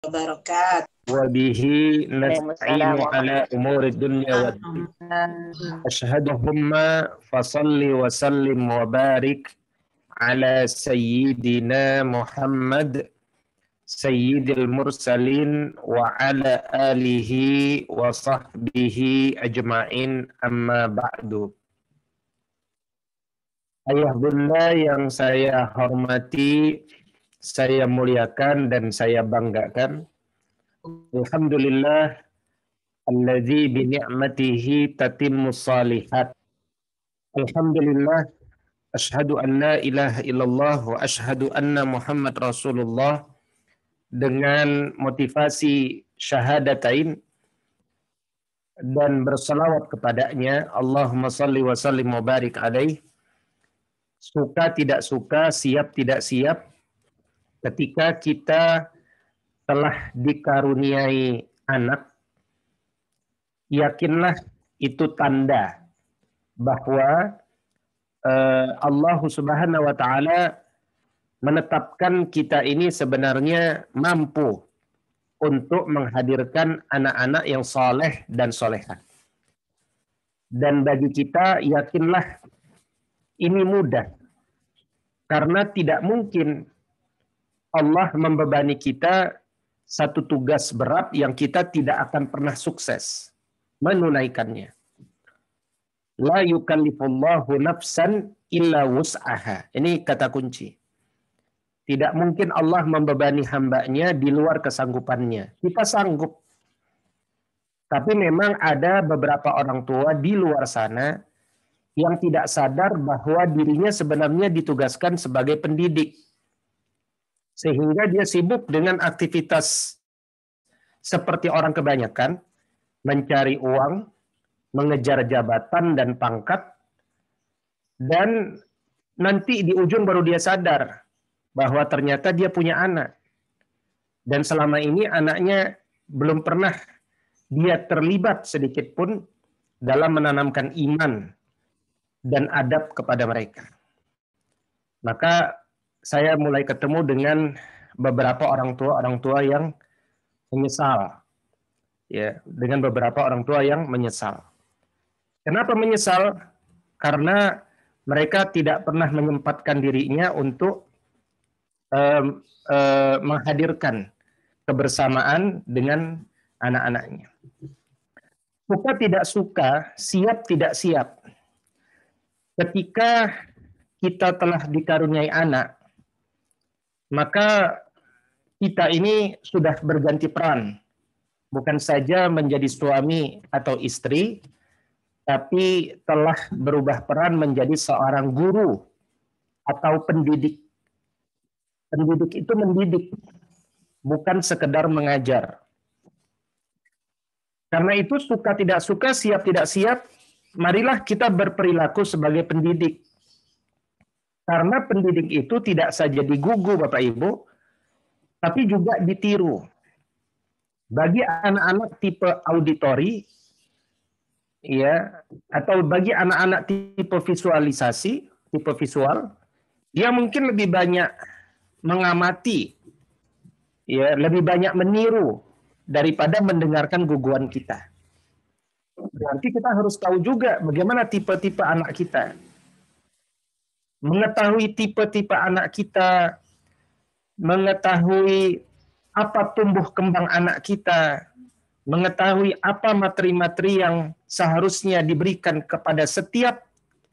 wabarakatuh. وبه نستعين على أمور الدنيا والدين أشهدهم فصل وسلم وبارك على سيدنا محمد سيد المرسلين وعلى آله وصحبه أجمعين أما بعد. Ayah bunda yang saya hormati, saya muliakan dan saya banggakan. Alhamdulillah alladzi bi ni'matihi tatimmus shalihat. Alhamdulillah asyhadu an la ilaha illallah wa asyhadu anna Muhammad Rasulullah dengan motivasi syahadatain dan bersalawat kepadanya. Allahumma salli wa sallim wa barik alaih. Suka tidak suka, siap tidak siap, ketika kita telah dikaruniai anak, yakinlah itu tanda bahwa Allah Subhanahu wa taala menetapkan kita ini sebenarnya mampu untuk menghadirkan anak-anak yang soleh dan solehah. Dan bagi kita, yakinlah ini mudah. Karena tidak mungkin Allah membebani kita satu tugas berat yang kita tidak akan pernah sukses menunaikannya. La yukallifullahu nafsan illa wus'aha. Ini kata kunci. Tidak mungkin Allah membebani hambanya di luar kesanggupannya. Kita sanggup. Tapi memang ada beberapa orang tua di luar sana yang tidak sadar bahwa dirinya sebenarnya ditugaskan sebagai pendidik. Sehingga dia sibuk dengan aktivitas seperti orang kebanyakan, mencari uang, mengejar jabatan dan pangkat, dan nanti di ujung baru dia sadar bahwa ternyata dia punya anak. Dan selama ini anaknya belum pernah dia terlibat sedikit pun dalam menanamkan iman dan adab kepada mereka. Maka saya mulai ketemu dengan beberapa orang tua yang menyesal. Ya, dengan beberapa orang tua yang menyesal. Kenapa menyesal? Karena mereka tidak pernah menyempatkan dirinya untuk menghadirkan kebersamaan dengan anak-anaknya. Suka tidak suka, siap tidak siap. Ketika kita telah dikaruniai anak, maka kita ini sudah berganti peran. Bukan saja menjadi suami atau istri, tapi telah berubah peran menjadi seorang guru atau pendidik. Pendidik itu mendidik, bukan sekedar mengajar. Karena itu suka tidak suka, siap tidak siap, marilah kita berperilaku sebagai pendidik. Karena pendidik itu tidak saja digugu Bapak Ibu, tapi juga ditiru. Bagi anak-anak tipe auditori, ya, atau bagi anak-anak tipe visualisasi, tipe visual, dia mungkin lebih banyak mengamati, ya, lebih banyak meniru daripada mendengarkan guguan kita. Berarti kita harus tahu juga bagaimana tipe-tipe anak kita. Mengetahui tipe-tipe anak kita, mengetahui apa tumbuh kembang anak kita, mengetahui apa materi-materi yang seharusnya diberikan kepada setiap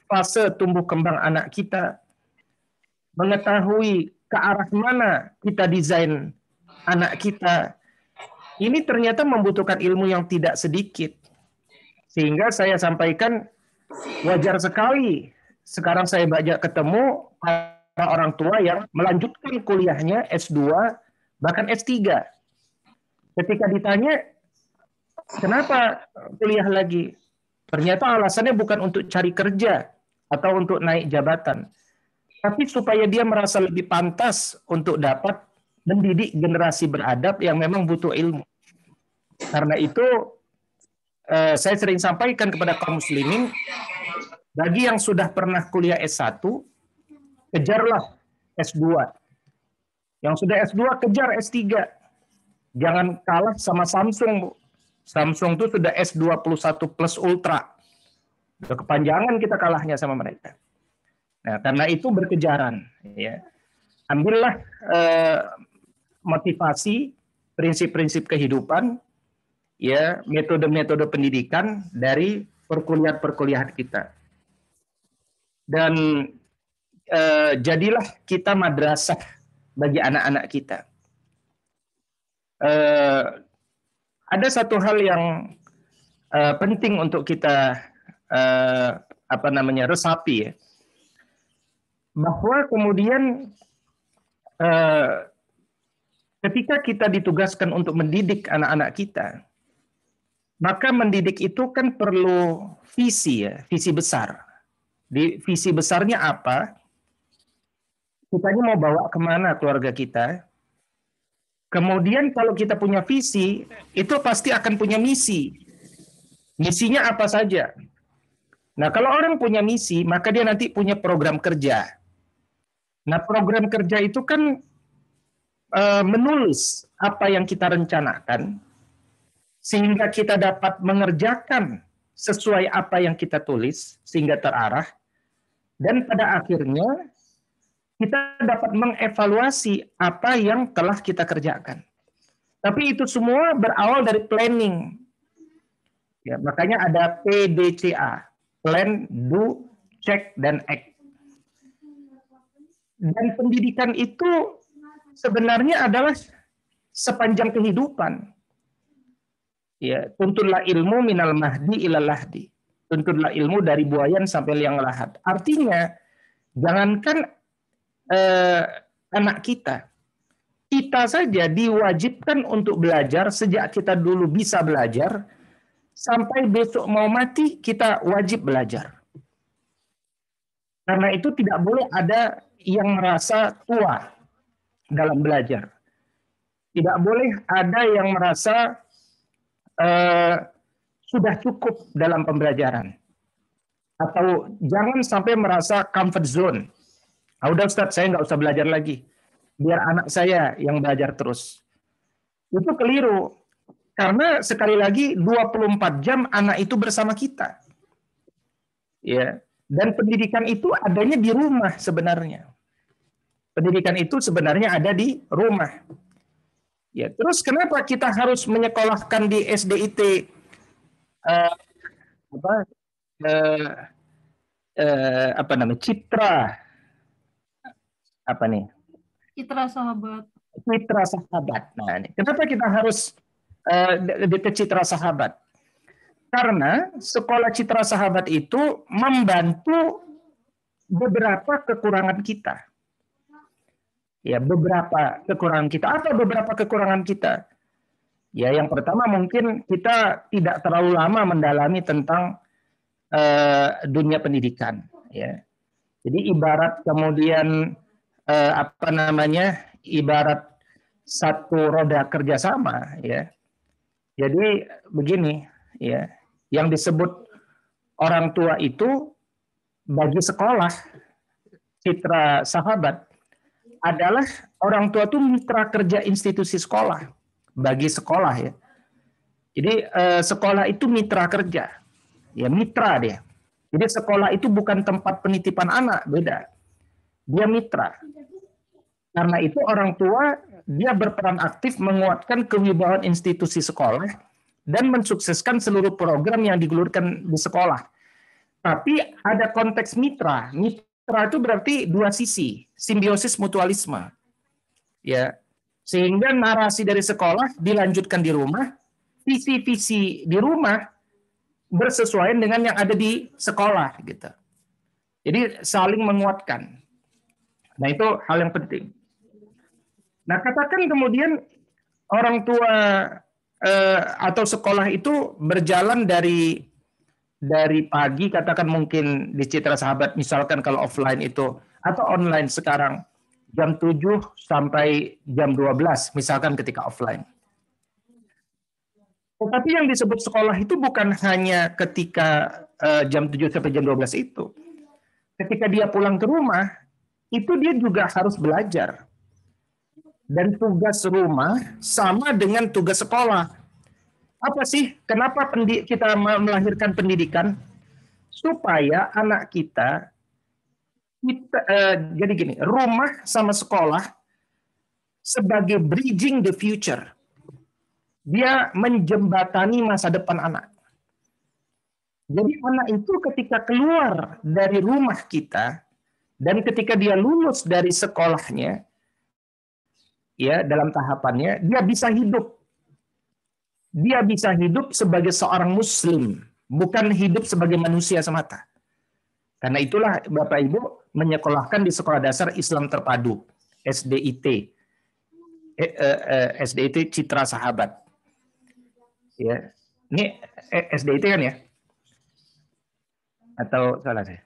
fase tumbuh kembang anak kita, mengetahui ke arah mana kita desain anak kita, ini ternyata membutuhkan ilmu yang tidak sedikit. Sehingga saya sampaikan, wajar sekali sekarang saya banyak ketemu para orang tua yang melanjutkan kuliahnya S2, bahkan S3. Ketika ditanya, kenapa kuliah lagi? Ternyata alasannya bukan untuk cari kerja atau untuk naik jabatan, tapi supaya dia merasa lebih pantas untuk dapat mendidik generasi beradab yang memang butuh ilmu. Karena itu, saya sering sampaikan kepada kaum muslimin, bagi yang sudah pernah kuliah S1, kejarlah S2. Yang sudah S2, kejar S3. Jangan kalah sama Samsung, Bu. Samsung itu sudah S21 Plus Ultra. Udah kepanjangan kita kalahnya sama mereka. Nah, karena itu berkejaran. Ya. Ambillah motivasi, prinsip-prinsip kehidupan, ya, metode-metode pendidikan dari perkuliahan-perkuliahan kita. Dan jadilah kita madrasah bagi anak-anak kita. Ada satu hal yang penting untuk kita resapi, ya, bahwa kemudian ketika kita ditugaskan untuk mendidik anak-anak kita, maka mendidik itu kan perlu visi, ya, visi besar. Di visi besarnya apa? Kita ini mau bawa kemana keluarga kita? Kemudian kalau kita punya visi, itu pasti akan punya misi. Misinya apa saja? Nah, kalau orang punya misi, maka dia nanti punya program kerja. Nah, program kerja itu kan menulis apa yang kita rencanakan, sehingga kita dapat mengerjakan sesuai apa yang kita tulis, sehingga terarah, dan pada akhirnya kita dapat mengevaluasi apa yang telah kita kerjakan. Tapi itu semua berawal dari planning. Ya, makanya ada PDCA, plan, do, check, dan act. Dan pendidikan itu sebenarnya adalah sepanjang kehidupan. Ya, tuntutlah ilmu minal mahdi ilal lahdi. Tuntutlah ilmu dari buayan sampai liang lahat. Artinya, jangankan anak kita saja diwajibkan untuk belajar sejak kita dulu bisa belajar, sampai besok mau mati kita wajib belajar. Karena itu tidak boleh ada yang merasa tua dalam belajar. Tidak boleh ada yang merasa sudah cukup dalam pembelajaran. Atau jangan sampai merasa comfort zone. Udah Ustadz, saya nggak usah belajar lagi. Biar anak saya yang belajar terus. Itu keliru. Karena sekali lagi 24 jam anak itu bersama kita. Ya. Dan pendidikan itu adanya di rumah sebenarnya. Pendidikan itu sebenarnya ada di rumah. Ya, terus kenapa kita harus menyekolahkan di SDIT Citra Citra Sahabat. Citra Sahabat. Nah, ini kenapa kita harus ke Citra Sahabat? Karena sekolah Citra Sahabat itu membantu beberapa kekurangan kita. Ya, beberapa kekurangan kita. Apa beberapa kekurangan kita? Ya, yang pertama mungkin kita tidak terlalu lama mendalami tentang dunia pendidikan. Ya. Jadi ibarat kemudian ibarat satu roda kerjasama. Ya. Jadi begini, ya, yang disebut orang tua itu bagi sekolah Citra Sahabat adalah orang tua itu mitra kerja institusi sekolah bagi sekolah, ya. Jadi sekolah itu mitra kerja, ya, mitra dia. Jadi sekolah itu bukan tempat penitipan anak, beda. Dia mitra. Karena itu orang tua dia berperan aktif menguatkan kewibawaan institusi sekolah dan mensukseskan seluruh program yang digulirkan di sekolah. Tapi ada konteks mitra. Mitra itu berarti dua sisi, simbiosis mutualisme. Ya. Sehingga narasi dari sekolah dilanjutkan di rumah, visi-visi di rumah bersesuaian dengan yang ada di sekolah, gitu. Jadi saling menguatkan. Nah, itu hal yang penting. Nah, katakan kemudian orang tua atau sekolah itu berjalan dari pagi, katakan mungkin di Citra Sahabat, misalkan kalau offline itu, atau online sekarang, jam 7 sampai jam 12, misalkan ketika offline. Tetapi yang disebut sekolah itu bukan hanya ketika jam 7 sampai jam 12 itu. Ketika dia pulang ke rumah, itu dia juga harus belajar. dan tugas rumah sama dengan tugas sekolah. Apa sih? Kenapa kita melahirkan pendidikan? Supaya anak jadi gini, rumah sama sekolah sebagai bridging the future. Dia menjembatani masa depan anak. Jadi anak itu ketika keluar dari rumah kita dan ketika dia lulus dari sekolahnya, ya dalam tahapannya, dia bisa hidup. Dia bisa hidup sebagai seorang muslim, bukan hidup sebagai manusia semata. Karena itulah Bapak Ibu menyekolahkan di Sekolah Dasar Islam Terpadu, SDIT. SDIT Citra Sahabat. Ya. Ini SDIT kan ya? Atau salah saya?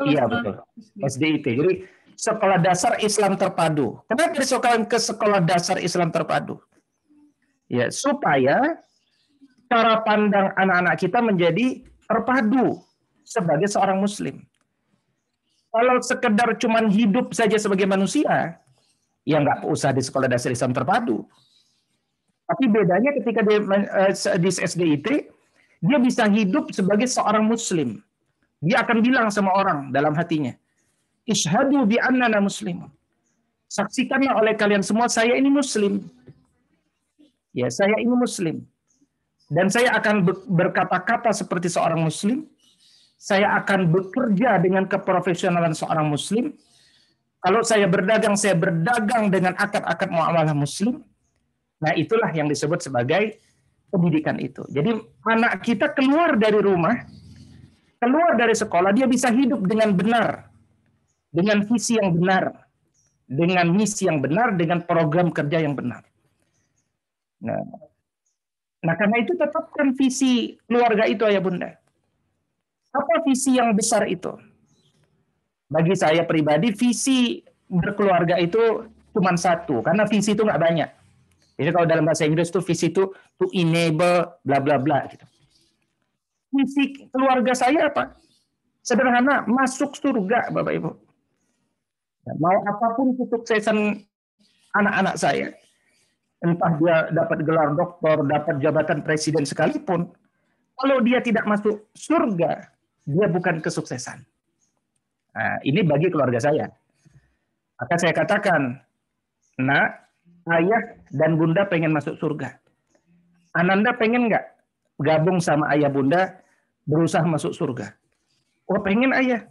Iya betul. SDIT. Jadi Sekolah Dasar Islam Terpadu. Kenapa disekolahkan ke Sekolah Dasar Islam Terpadu? Ya, supaya cara pandang anak-anak kita menjadi terpadu sebagai seorang muslim. Kalau sekedar cuman hidup saja sebagai manusia, ya nggak usah di Sekolah Dasar Islam Terpadu. Tapi bedanya ketika di SDIT, dia bisa hidup sebagai seorang muslim. Dia akan bilang sama orang dalam hatinya, Ishhadu bi annana muslim. Saksikanlah oleh kalian semua, saya ini muslim. Ya, saya ini muslim. Dan saya akan berkata-kata seperti seorang muslim. Saya akan bekerja dengan keprofesionalan seorang muslim. Kalau saya berdagang dengan akad-akad muamalah muslim. Nah, itulah yang disebut sebagai pendidikan itu. Jadi anak kita keluar dari rumah, keluar dari sekolah, dia bisa hidup dengan benar. Dengan visi yang benar. Dengan misi yang benar, dengan program kerja yang benar. Nah, karena itu tetapkan visi keluarga itu, Ayah Bunda. Apa visi yang besar itu? Bagi saya pribadi, visi berkeluarga itu cuma satu, karena visi itu nggak banyak. Jadi kalau dalam bahasa Inggris itu visi itu to enable bla bla bla gitu. Visi keluarga saya apa? Sederhana, masuk surga, Bapak Ibu. Mau apapun kesuksesan anak-anak saya, entah dia dapat gelar doktor, dapat jabatan presiden sekalipun, kalau dia tidak masuk surga, dia bukan kesuksesan. Nah, ini bagi keluarga saya. Maka saya katakan, nak, ayah dan bunda pengen masuk surga. Ananda pengen nggak gabung sama ayah bunda berusaha masuk surga? Oh pengen ayah.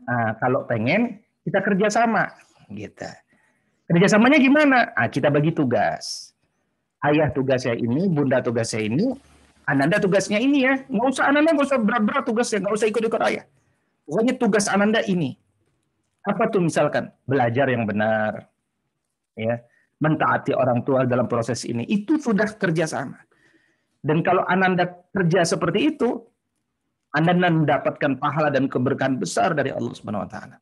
Nah, kalau pengen kita kerjasama, gitu. Kerjasamanya gimana? Nah, kita bagi tugas. Ayah tugasnya ini, bunda tugasnya ini, Ananda tugasnya ini ya. Nggak usah Ananda nggak usah berat-berat tugasnya, nggak usah ikut-ikut ayah. Pokoknya tugas Ananda ini. Apa tuh misalkan? Belajar yang benar, ya, mentaati orang tua dalam proses ini. Itu sudah kerjasama. Dan kalau Ananda kerja seperti itu, Ananda mendapatkan pahala dan keberkahan besar dari Allah Subhanahu Wa Taala.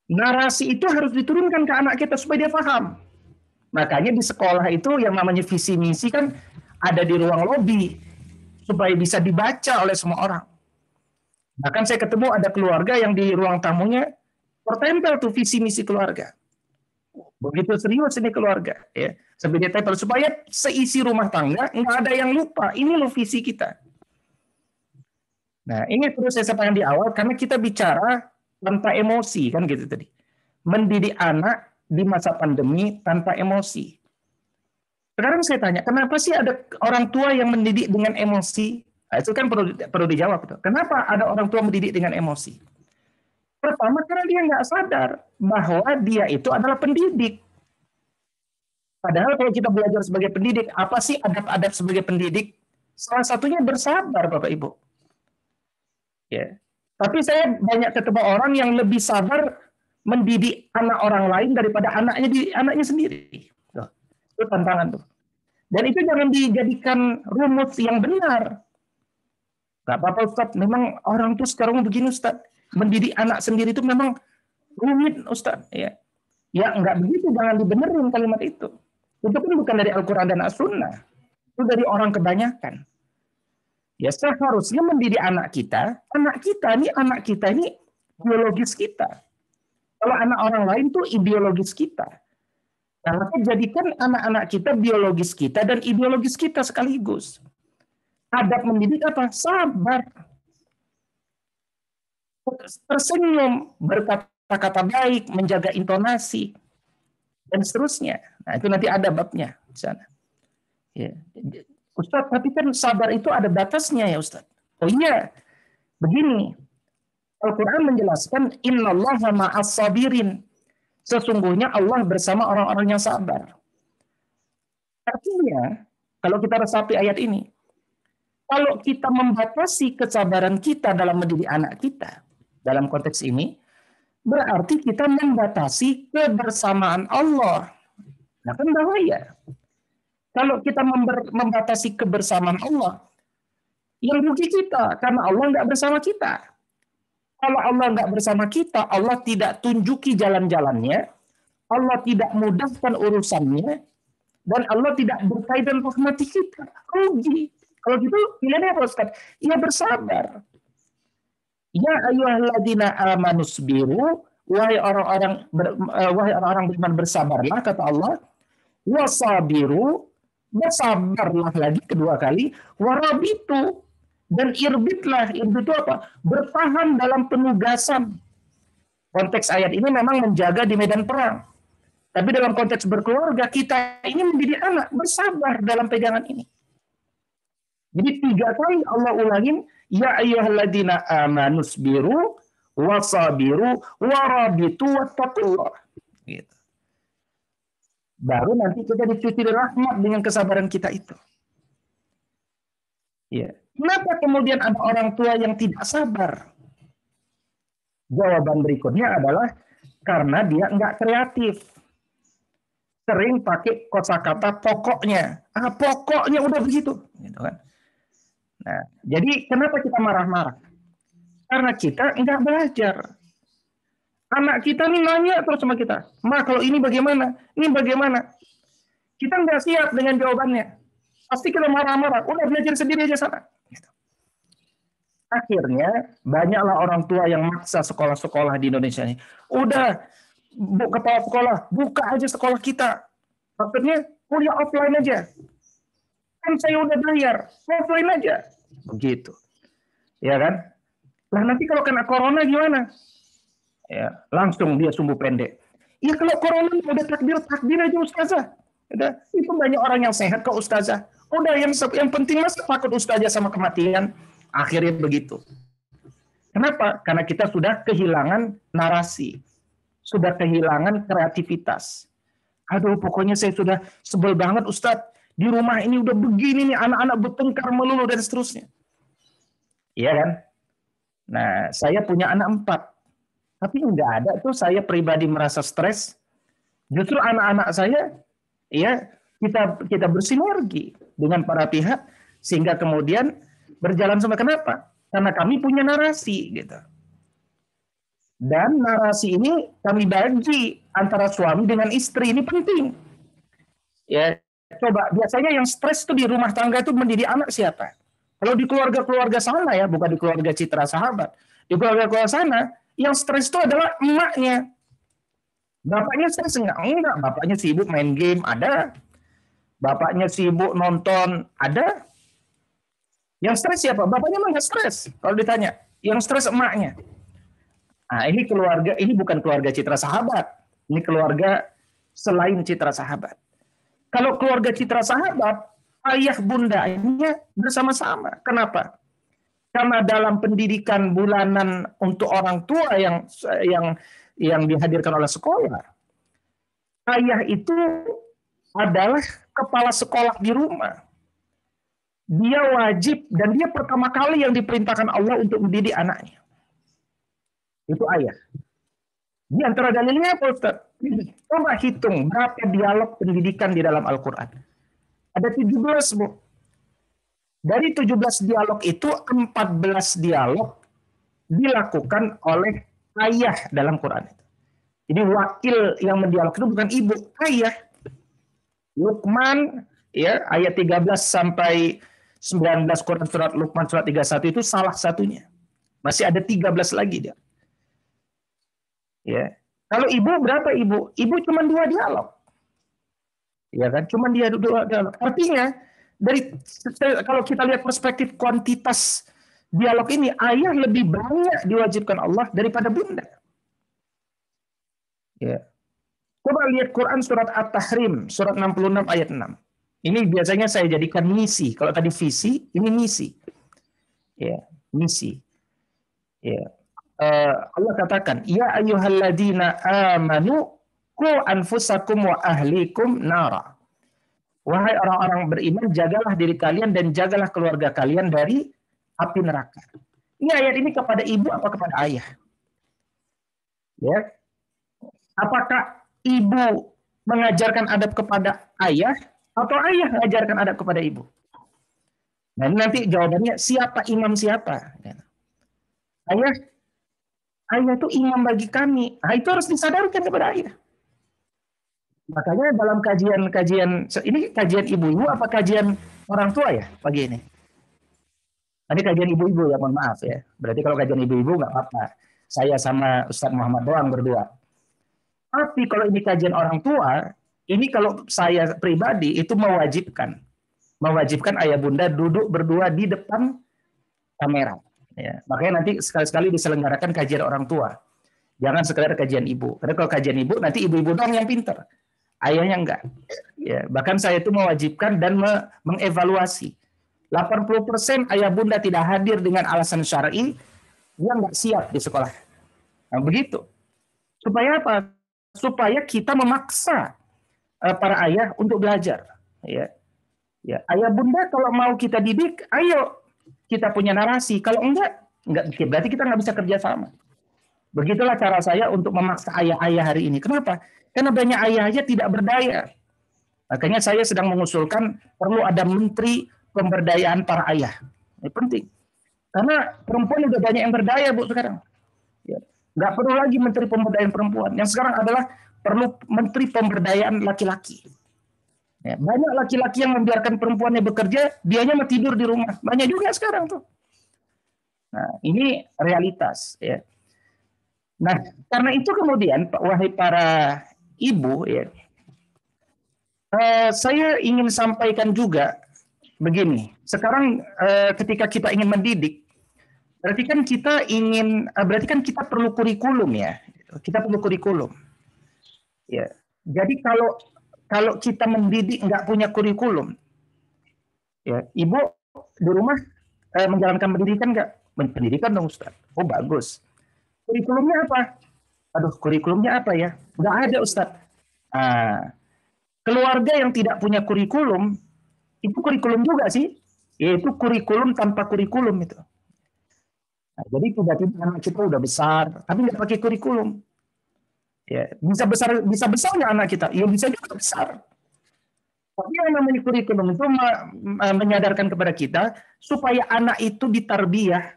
Narasi itu harus diturunkan ke anak kita supaya dia paham. Makanya di sekolah itu yang namanya visi misi kan ada di ruang lobi supaya bisa dibaca oleh semua orang. Bahkan saya ketemu ada keluarga yang di ruang tamunya tertempel tuh visi misi keluarga. Begitu serius ini keluarga, ya. Sampai dia tempel supaya seisi rumah tangga nggak ada yang lupa. Ini loh visi kita. Nah, ini perlu saya sampaikan di awal karena kita bicara tanpa emosi kan gitu tadi. Mendidik anak di masa pandemi tanpa emosi. Sekarang saya tanya, kenapa sih ada orang tua yang mendidik dengan emosi? Nah, itu kan perlu dijawab. Kenapa ada orang tua mendidik dengan emosi? Pertama, karena dia nggak sadar bahwa dia itu adalah pendidik. Padahal kalau kita belajar sebagai pendidik, apa sih adab-adab sebagai pendidik? Salah satunya bersabar, Bapak Ibu. Ya. Tapi saya banyak ketemu orang yang lebih sabar mendidik anak orang lain daripada anaknya sendiri. Tuh. Itu tantangan tuh. Dan itu jangan dijadikan rumus yang benar. Gak apa-apa Ustaz, memang orang tuh sekarang begini Ustaz. Mendidik anak sendiri itu memang rumit Ustaz. Ya, nggak begitu, jangan dibenerin kalimat itu. Itu pun bukan dari Al-Quran dan As-Sunnah. Itu dari orang kebanyakan. Ya seharusnya mendidik anak kita ini biologis kita. Kalau anak orang lain tuh ideologis kita. Nah, maka jadikan anak-anak kita biologis kita dan ideologis kita sekaligus. Adab mendidik apa? Sabar. Tersenyum, berkata-kata baik, menjaga intonasi, dan seterusnya. Nah, itu nanti ada babnya di sana. Ya. Ustadz, tapi kan sabar itu ada batasnya ya Ustadz. Oh iya, begini. Al-Quran menjelaskan, innallaha ma'as sabirin. Sesungguhnya Allah bersama orang-orang yang sabar. Artinya, kalau kita resapi ayat ini, kalau kita membatasi kesabaran kita dalam mendidik anak kita, dalam konteks ini, berarti kita membatasi kebersamaan Allah. Nah, kan bahaya. Kalau kita membatasi kebersamaan Allah, yang rugi kita, karena Allah nggak bersama kita. Kalau Allah nggak bersama kita, Allah tidak tunjuki jalan-jalannya, Allah tidak mudahkan urusannya, dan Allah tidak berkait dan rahmati kita. Rugi. Kalau gitu, pilihannya apa Ustaz? Ya bersabar. Ya ayyuhalladzina amanu sabiru, wahai orang-orang beriman bersabarlah, kata Allah. Wasabiru, bersabarlah lagi kedua kali. Warabitu, dan irbitlah. Irbit itu apa? Bertahan dalam penugasan. Konteks ayat ini memang menjaga di medan perang. Tapi dalam konteks berkeluarga, kita ini menjadi anak bersabar dalam pegangan ini. Jadi 3 kali Allah ulangin, ya ayyuhalladzina amanu sabiru wasabiru warabitu wattaqullah. Gitu. Baru nanti kita dicuci rahmat dengan kesabaran kita itu. Ya. Kenapa kemudian ada orang tua yang tidak sabar? Jawaban berikutnya adalah karena dia nggak kreatif. Sering pakai kosakata pokoknya. Pokoknya udah begitu. Gitu kan. Nah, jadi kenapa kita marah-marah? Karena kita nggak belajar. Anak kita nih nanya terus sama kita, Ma, kalau ini bagaimana? Ini bagaimana? Kita nggak siap dengan jawabannya. Pasti kita marah-marah. Udah belajar sendiri aja sana. Gitu. Akhirnya, banyaklah orang tua yang maksa sekolah-sekolah di Indonesia ini. Udah, kepala sekolah, buka aja sekolah kita. Maksudnya, kuliah offline aja. Kan saya udah bayar, offline aja. Begitu. Ya kan? Lah nanti kalau kena corona gimana? Ya, langsung dia sumbu pendek. Ya kalau corona udah takdir aja ustazah. Udah, itu banyak orang yang sehat kok ustazah. Udah yang penting mas takut ustazah sama kematian. Akhirnya begitu. Kenapa? Karena kita sudah kehilangan narasi. Sudah kehilangan kreativitas. Aduh, pokoknya saya sudah sebel banget Ustadz. Di rumah ini udah begini nih, anak-anak bertengkar melulu dan seterusnya. Iya kan? Nah, saya punya anak 4. Tapi enggak ada tuh saya pribadi merasa stres. Justru anak-anak saya, ya kita bersinergi dengan para pihak sehingga kemudian berjalan sama. Kenapa? Karena kami punya narasi, gitu. Dan narasi ini kami bagi antara suami dengan istri, ini penting. Ya, coba biasanya yang stres tuh di rumah tangga itu mendidik anak siapa? Kalau di keluarga-keluarga sana ya, bukan di keluarga Citra Sahabat. Di keluarga-keluarga sana, yang stres itu adalah emaknya. Bapaknya stres enggak? Enggak. Bapaknya sibuk main game, ada. Bapaknya sibuk nonton, ada. Yang stres siapa? Bapaknya mah nggak stres. Kalau ditanya, yang stres emaknya. Nah, ini keluarga, ini bukan keluarga Citra Sahabat. Ini keluarga selain Citra Sahabat. Kalau keluarga Citra Sahabat, ayah bundanya bersama-sama. Kenapa? Karena dalam pendidikan bulanan untuk orang tua yang dihadirkan oleh sekolah, ayah itu adalah kepala sekolah di rumah. Dia wajib dan dia pertama kali yang diperintahkan Allah untuk mendidik anaknya. Itu ayah. Di antara dalilnya apa Ustaz? Coba hitung berapa dialog pendidikan di dalam Al-Quran. Ada 17, Bu. Dari 17 dialog itu, 14 dialog dilakukan oleh ayah dalam Quran. Jadi wakil yang mendialog itu bukan ibu, ayah. Luqman, ya, ayat 13 sampai 19 Quran surat Luqman surat 31 itu salah satunya. Masih ada 13 lagi dia. Ya. Kalau ibu berapa ibu? Ibu cuma 2 dialog. Ya kan? Cuman dia dua dialog. Artinya dari kalau kita lihat perspektif kuantitas dialog ini, ayah lebih banyak diwajibkan Allah daripada bunda. Ya. Coba lihat Quran surat At-Tahrim, surat 66 ayat 6. Ini biasanya saya jadikan misi. Kalau tadi visi, ini misi. Ya, misi. Ya. Allah katakan, ya ayyuhalladzina amanu qu anfusakum wa ahlikum nara. Wahai orang-orang beriman, jagalah diri kalian dan jagalah keluarga kalian dari api neraka. Ini ayat ini kepada ibu apa kepada ayah? Ya. Apakah ibu mengajarkan adab kepada ayah atau ayah mengajarkan adab kepada ibu? Nah, nanti jawabannya siapa imam siapa? Ayah, ayah itu imam bagi kami. Nah, itu harus disadarkan kepada ayah. Makanya dalam kajian-kajian, ini kajian ibu-ibu apa kajian orang tua ya pagi ini? Tadi kajian ibu-ibu ya, mohon maaf ya. Berarti kalau kajian ibu-ibu nggak apa-apa. Saya sama Ustadz Muhammad doang berdua. Tapi kalau ini kajian orang tua, ini kalau saya pribadi itu mewajibkan ayah bunda duduk berdua di depan kamera. Ya, makanya nanti sekali-sekali diselenggarakan kajian orang tua. Jangan sekedar kajian ibu. Karena kalau kajian ibu nanti ibu-ibu doang yang pinter, ayahnya enggak. Ya, bahkan saya itu mewajibkan dan mengevaluasi. 80% ayah bunda tidak hadir dengan alasan syar'i, dia nggak siap di sekolah. Nah, begitu. Supaya apa? Supaya kita memaksa para ayah untuk belajar. Ya, ya. Ayah bunda kalau mau kita didik, ayo kita punya narasi. Kalau enggak berarti kita nggak bisa kerja sama. Begitulah cara saya untuk memaksa ayah-ayah hari ini. Kenapa? Karena banyak ayah aja tidak berdaya. Makanya saya sedang mengusulkan perlu ada menteri pemberdayaan para ayah. Ini penting. Karena perempuan udah banyak yang berdaya, Bu, sekarang. Ya. Nggak perlu lagi menteri pemberdayaan perempuan. Yang sekarang adalah perlu menteri pemberdayaan laki-laki. Ya, banyak laki-laki yang membiarkan perempuannya bekerja, dianya mau tidur di rumah. Banyak juga sekarang tuh. Nah, ini realitas. Ya. Nah, karena itu kemudian, wahai para ibu, ya, saya ingin sampaikan juga begini. Sekarang ketika kita ingin mendidik, berarti kan kita perlu kurikulum ya. Kita perlu kurikulum. Ya. Jadi kalau kita mendidik nggak punya kurikulum, ya, ibu di rumah menjalankan pendidikan nggak? Pendidikan dong Ustaz. Oh bagus. Kurikulumnya apa? Aduh, kurikulumnya apa ya? Nggak ada Ustaz. Nah, keluarga yang tidak punya kurikulum, itu kurikulum juga sih. Yaitu kurikulum tanpa kurikulum itu. Nah, jadi tiba-tiba anak kita udah besar, tapi nggak pakai kurikulum. Ya, bisa besar nggak anak kita? Ya bisa juga besar. Tapi yang namanya kurikulum itu menyadarkan kepada kita supaya anak itu ditarbiyah.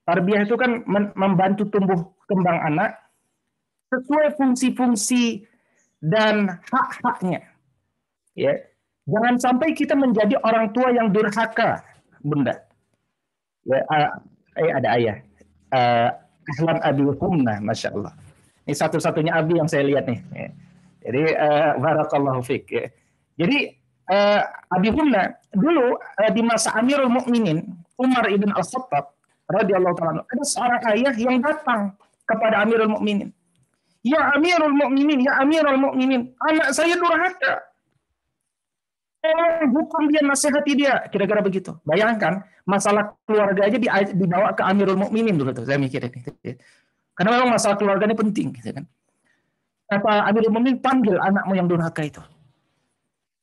Tarbiyah itu kan membantu tumbuh kembang anak sesuai fungsi-fungsi dan hak-haknya. Ya, jangan sampai kita menjadi orang tua yang durhaka, Bunda. Ya, ada ayah. Ahlan Abi Humna, Masya Allah. Ini satu-satunya Abi yang saya lihat nih. Ya. Jadi, barakallahu fiqh. Ya. Jadi, Abi Humna, dulu di masa Amirul Mukminin, Umar ibn Al-Khattab, radhiyallahu ta'ala, ada seorang ayah yang datang kepada Amirul Mukminin. Ya Amirul Mukminin, ya Amirul Mukminin, anak saya durhaka. Hukum dia, nasihati dia, kira-kira begitu. Bayangkan masalah keluarga aja dibawa ke Amirul Mukminin dulu tuh, saya mikir ini. Karena memang masalah keluarga ini penting, gitu kan. Kata Amirul Mukminin, panggil anakmu yang durhaka itu.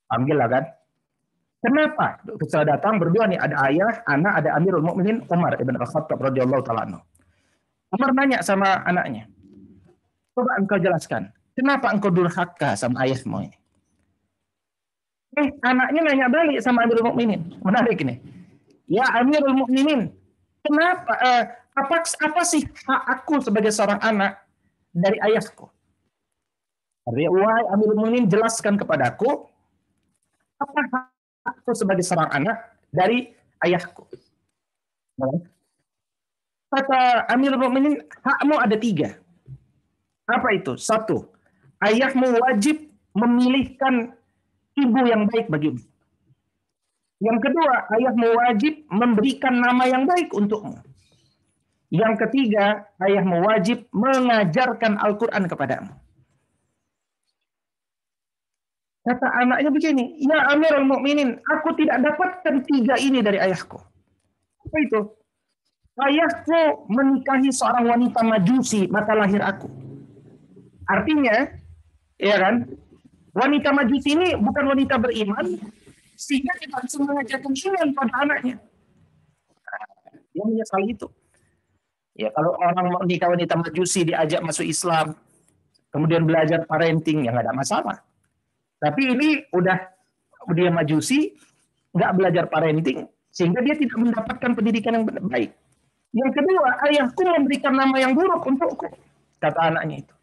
Panggil lah kan. Kenapa? Setelah datang berdua nih, ada ayah, anak, ada Amirul Mukminin Umar ibn Al-Khattab radhiyallahu ta'ala. Umar nanya sama anaknya, coba engkau jelaskan, kenapa engkau durhaka sama ayahmu ini? Anaknya nanya balik sama Amirul Mukminin. Menarik ini. Ya Amirul Mukminin, kenapa? Apa sih hak aku sebagai seorang anak dari ayahku? Wahai Amirul Mukminin, jelaskan kepadaku apa hak aku sebagai seorang anak dari ayahku. Kata Amirul Mukminin, hakmu ada 3. Apa itu? 1, ayahmu wajib memilihkan ibu yang baik bagimu. Yang kedua, ayahmu wajib memberikan nama yang baik untukmu. Yang ketiga, ayahmu wajib mengajarkan Al-Quran kepadamu. Kata anaknya begini, ya Amirul Mukminin, aku tidak dapatkan 3 ini dari ayahku. Apa itu? Ayahku menikahi seorang wanita majusi, maka lahir aku. Artinya, ya kan, wanita majusi ini bukan wanita beriman, sehingga tidak bisa mengajarkan iman pada anaknya. Dia menyesal itu. Ya, kalau orang mau nikah wanita majusi diajak masuk Islam, kemudian belajar parenting, ya nggak ada masalah. Tapi ini udah dia majusi, nggak belajar parenting, sehingga dia tidak mendapatkan pendidikan yang baik. Yang kedua, ayahku memberikan nama yang buruk untukku, kata anaknya itu.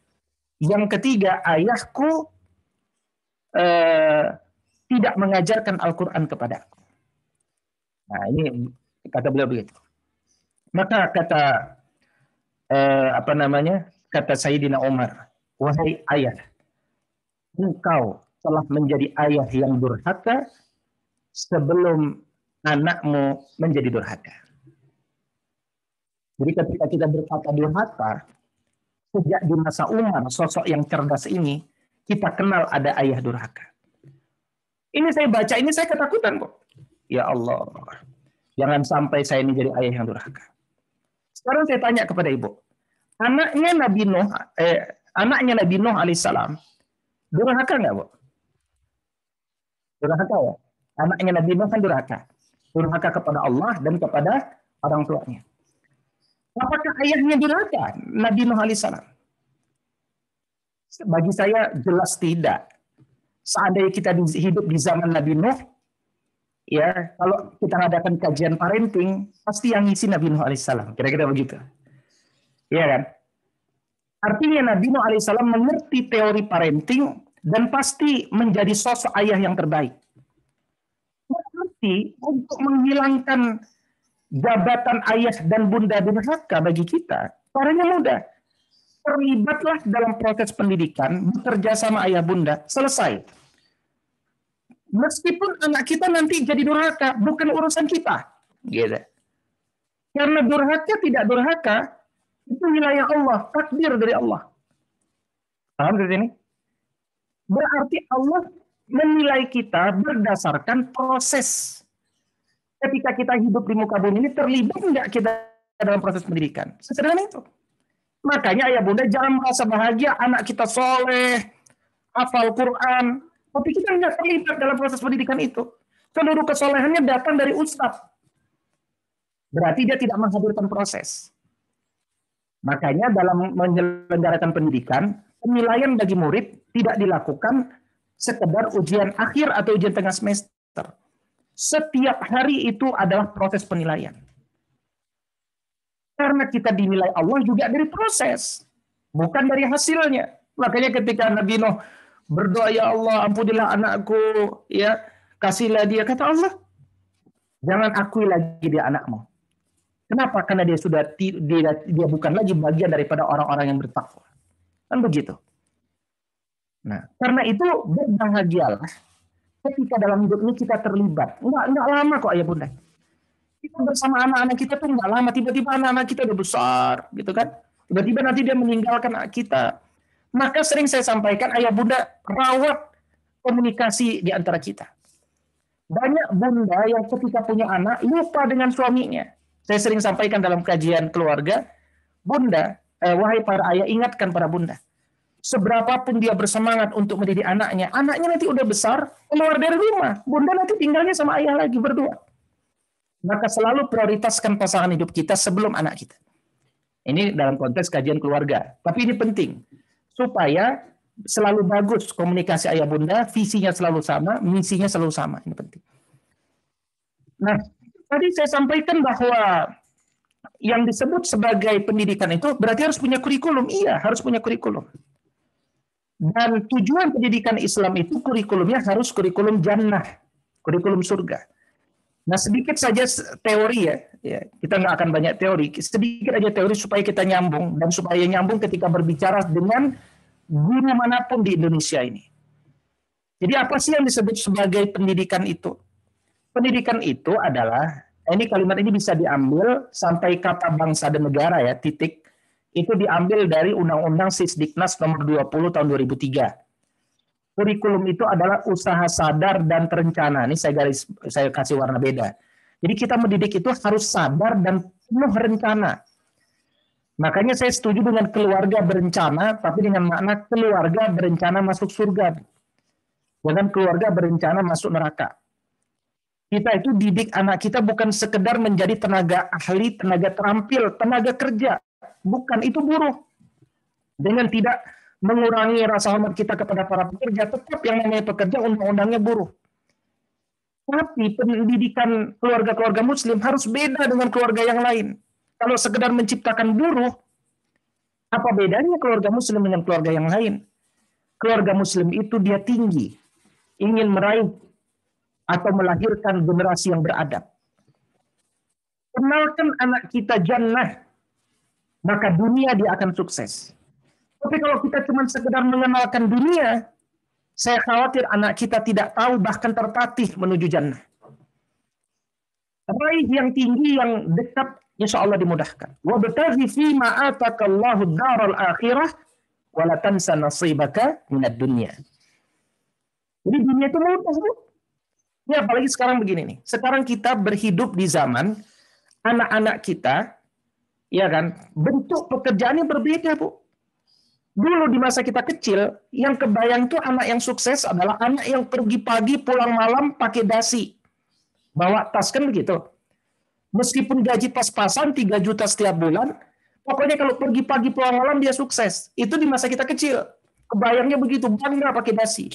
Yang ketiga, ayahku tidak mengajarkan Al-Quran kepadaku. Nah, ini kata beliau begitu. Maka kata kata Sayyidina Umar, wahai ayah, engkau telah menjadi ayah yang durhaka sebelum anakmu menjadi durhaka. Jadi ketika kita berkata durhaka, sejak di masa Umar, sosok yang cerdas ini, kita kenal ada ayah durhaka. Ini saya baca, ini saya ketakutan kok. Ya Allah, jangan sampai saya ini jadi ayah yang durhaka. Sekarang saya tanya kepada ibu, anaknya Nabi Nuh alaihissalam durhaka nggak, Bu? Durhaka ya? Anaknya Nabi Nuh kan durhaka. Durhaka kepada Allah dan kepada orang tuanya. Apakah ayahnya durhaka? Nabi Nuh alaihissalam? Bagi saya jelas tidak. Seandainya kita hidup di zaman Nabi Nuh, ya kalau kita ngadakan kajian parenting, pasti yang ngisi Nabi Nuh alaihissalam. Kira-kira begitu. Iya kan? Artinya Nabi Nuh alaihissalam mengerti teori parenting dan pasti menjadi sosok ayah yang terbaik. Berarti untuk menghilangkan jabatan ayah dan bunda durhaka bagi kita, caranya mudah. Terlibatlah dalam proses pendidikan, bekerja sama ayah bunda, selesai. Meskipun anak kita nanti jadi durhaka, bukan urusan kita. Gitu. Karena durhaka tidak durhaka, itu wilayah Allah, takdir dari Allah. Paham dari ini? Berarti Allah menilai kita berdasarkan proses. Ketika kita hidup di muka bumi ini, terlibat nggak kita dalam proses pendidikan? Sesederhana itu. Makanya ayah bunda jangan merasa bahagia anak kita soleh, hafal Quran, tapi kita nggak terlibat dalam proses pendidikan itu. Seluruh kesolehannya datang dari ustadz. Berarti dia tidak menghadirkan proses. Makanya dalam menyelenggarakan pendidikan, penilaian bagi murid tidak dilakukan sekedar ujian akhir atau ujian tengah semester. Setiap hari itu adalah proses penilaian. Karena kita dinilai Allah juga dari proses, bukan dari hasilnya. Makanya ketika Nabi Nuh berdoa, ya Allah ampunilah anakku, ya kasihlah dia, kata Allah, jangan akui lagi dia anakmu. Kenapa? Karena dia bukan lagi bagian daripada orang-orang yang bertakwa. Kan begitu. Nah, karena itu berbahagialah ketika dalam hidup ini kita terlibat. Enggak lama kok ayah bunda. Kita bersama anak-anak kita tuh enggak lama. Tiba-tiba anak-anak kita udah besar, gitu kan? Tiba-tiba nanti dia meninggalkan anak kita. Maka sering saya sampaikan, ayah bunda rawat komunikasi di antara kita. Banyak bunda yang ketika punya anak lupa dengan suaminya. Saya sering sampaikan dalam kajian keluarga, bunda, wahai para ayah, ingatkan para bunda. Seberapapun dia bersemangat untuk mendidik anaknya, anaknya nanti udah besar, keluar dari rumah. Bunda nanti tinggalnya sama ayah lagi berdua. Maka selalu prioritaskan pasangan hidup kita sebelum anak kita. Ini dalam konteks kajian keluarga. Tapi ini penting. Supaya selalu bagus komunikasi ayah bunda, visinya selalu sama, misinya selalu sama. Ini penting. Nah, tadi saya sampaikan bahwa yang disebut sebagai pendidikan itu berarti harus punya kurikulum. Iya, harus punya kurikulum. Dan tujuan pendidikan Islam itu kurikulumnya harus kurikulum jannah, kurikulum surga. Nah, sedikit saja teori ya. Kita nggak akan banyak teori. Sedikit aja teori supaya kita nyambung. Dan supaya nyambung ketika berbicara dengan guru manapun di Indonesia ini. Jadi apa sih yang disebut sebagai pendidikan itu? Pendidikan itu adalah, ini kalimat ini bisa diambil sampai kata bangsa dan negara ya, titik. Itu diambil dari Undang-Undang Sisdiknas nomor 20 tahun 2003. Kurikulum itu adalah usaha sadar dan terencana. Ini saya kasih warna beda. Jadi kita mendidik itu harus sadar dan penuh rencana. Makanya saya setuju dengan keluarga berencana, tapi dengan makna keluarga berencana masuk surga. Bukan keluarga berencana masuk neraka. Kita itu didik anak kita bukan sekedar menjadi tenaga ahli, tenaga terampil, tenaga kerja. Bukan, itu buruh. Dengan tidak mengurangi rasa hormat kita kepada para pekerja, tetap yang namanya pekerja undang-undangnya buruh. Tapi pendidikan keluarga-keluarga muslim harus beda dengan keluarga yang lain. Kalau sekedar menciptakan buruh, apa bedanya keluarga muslim dengan keluarga yang lain? Keluarga muslim itu dia tinggi, ingin meraih atau melahirkan generasi yang beradab. Kenalkan anak kita jannah, maka dunia dia akan sukses. Tapi kalau kita cuma sekedar mengenalkan dunia, saya khawatir anak kita tidak tahu bahkan tertatih menuju jannah. Raih yang tinggi, yang dekat, insya Allah dimudahkan. Wabtaghi fima atakallahu daral akhirah wala tansa nasibaka minad dunya. Jadi dunia itu mudah, Bu. Ya, apalagi sekarang begini nih. Sekarang kita berhidup di zaman anak-anak kita, ya kan, bentuk pekerjaannya berbeda, Bu. Dulu di masa kita kecil, yang kebayang tuh anak yang sukses adalah anak yang pergi pagi, pulang malam, pakai dasi. Bawa tas, kan begitu. Meskipun gaji pas-pasan 3 juta setiap bulan, pokoknya kalau pergi pagi, pulang malam, dia sukses. Itu di masa kita kecil. Kebayangnya begitu, bangga pakai dasi.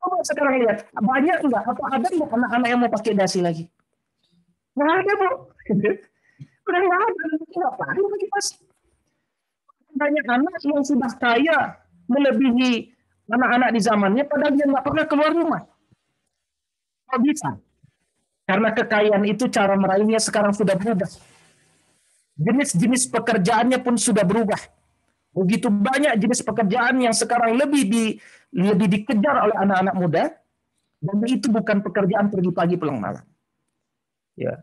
Coba sekarang lihat, banyak enggak? Atau ada enggak anak-anak yang mau pakai dasi lagi? Nggak ada, Bu. Udah nggak ada. Ngapain pakai dasi? Banyak anak yang sudah kaya, melebihi anak-anak di zamannya, padahal dia nggak pernah keluar rumah. Kok bisa? Karena kekayaan itu cara meraihnya sekarang sudah berubah. Jenis-jenis pekerjaannya pun sudah berubah. Begitu banyak jenis pekerjaan yang sekarang lebih dikejar oleh anak-anak muda, dan itu bukan pekerjaan pergi pagi pulang malam. Ya,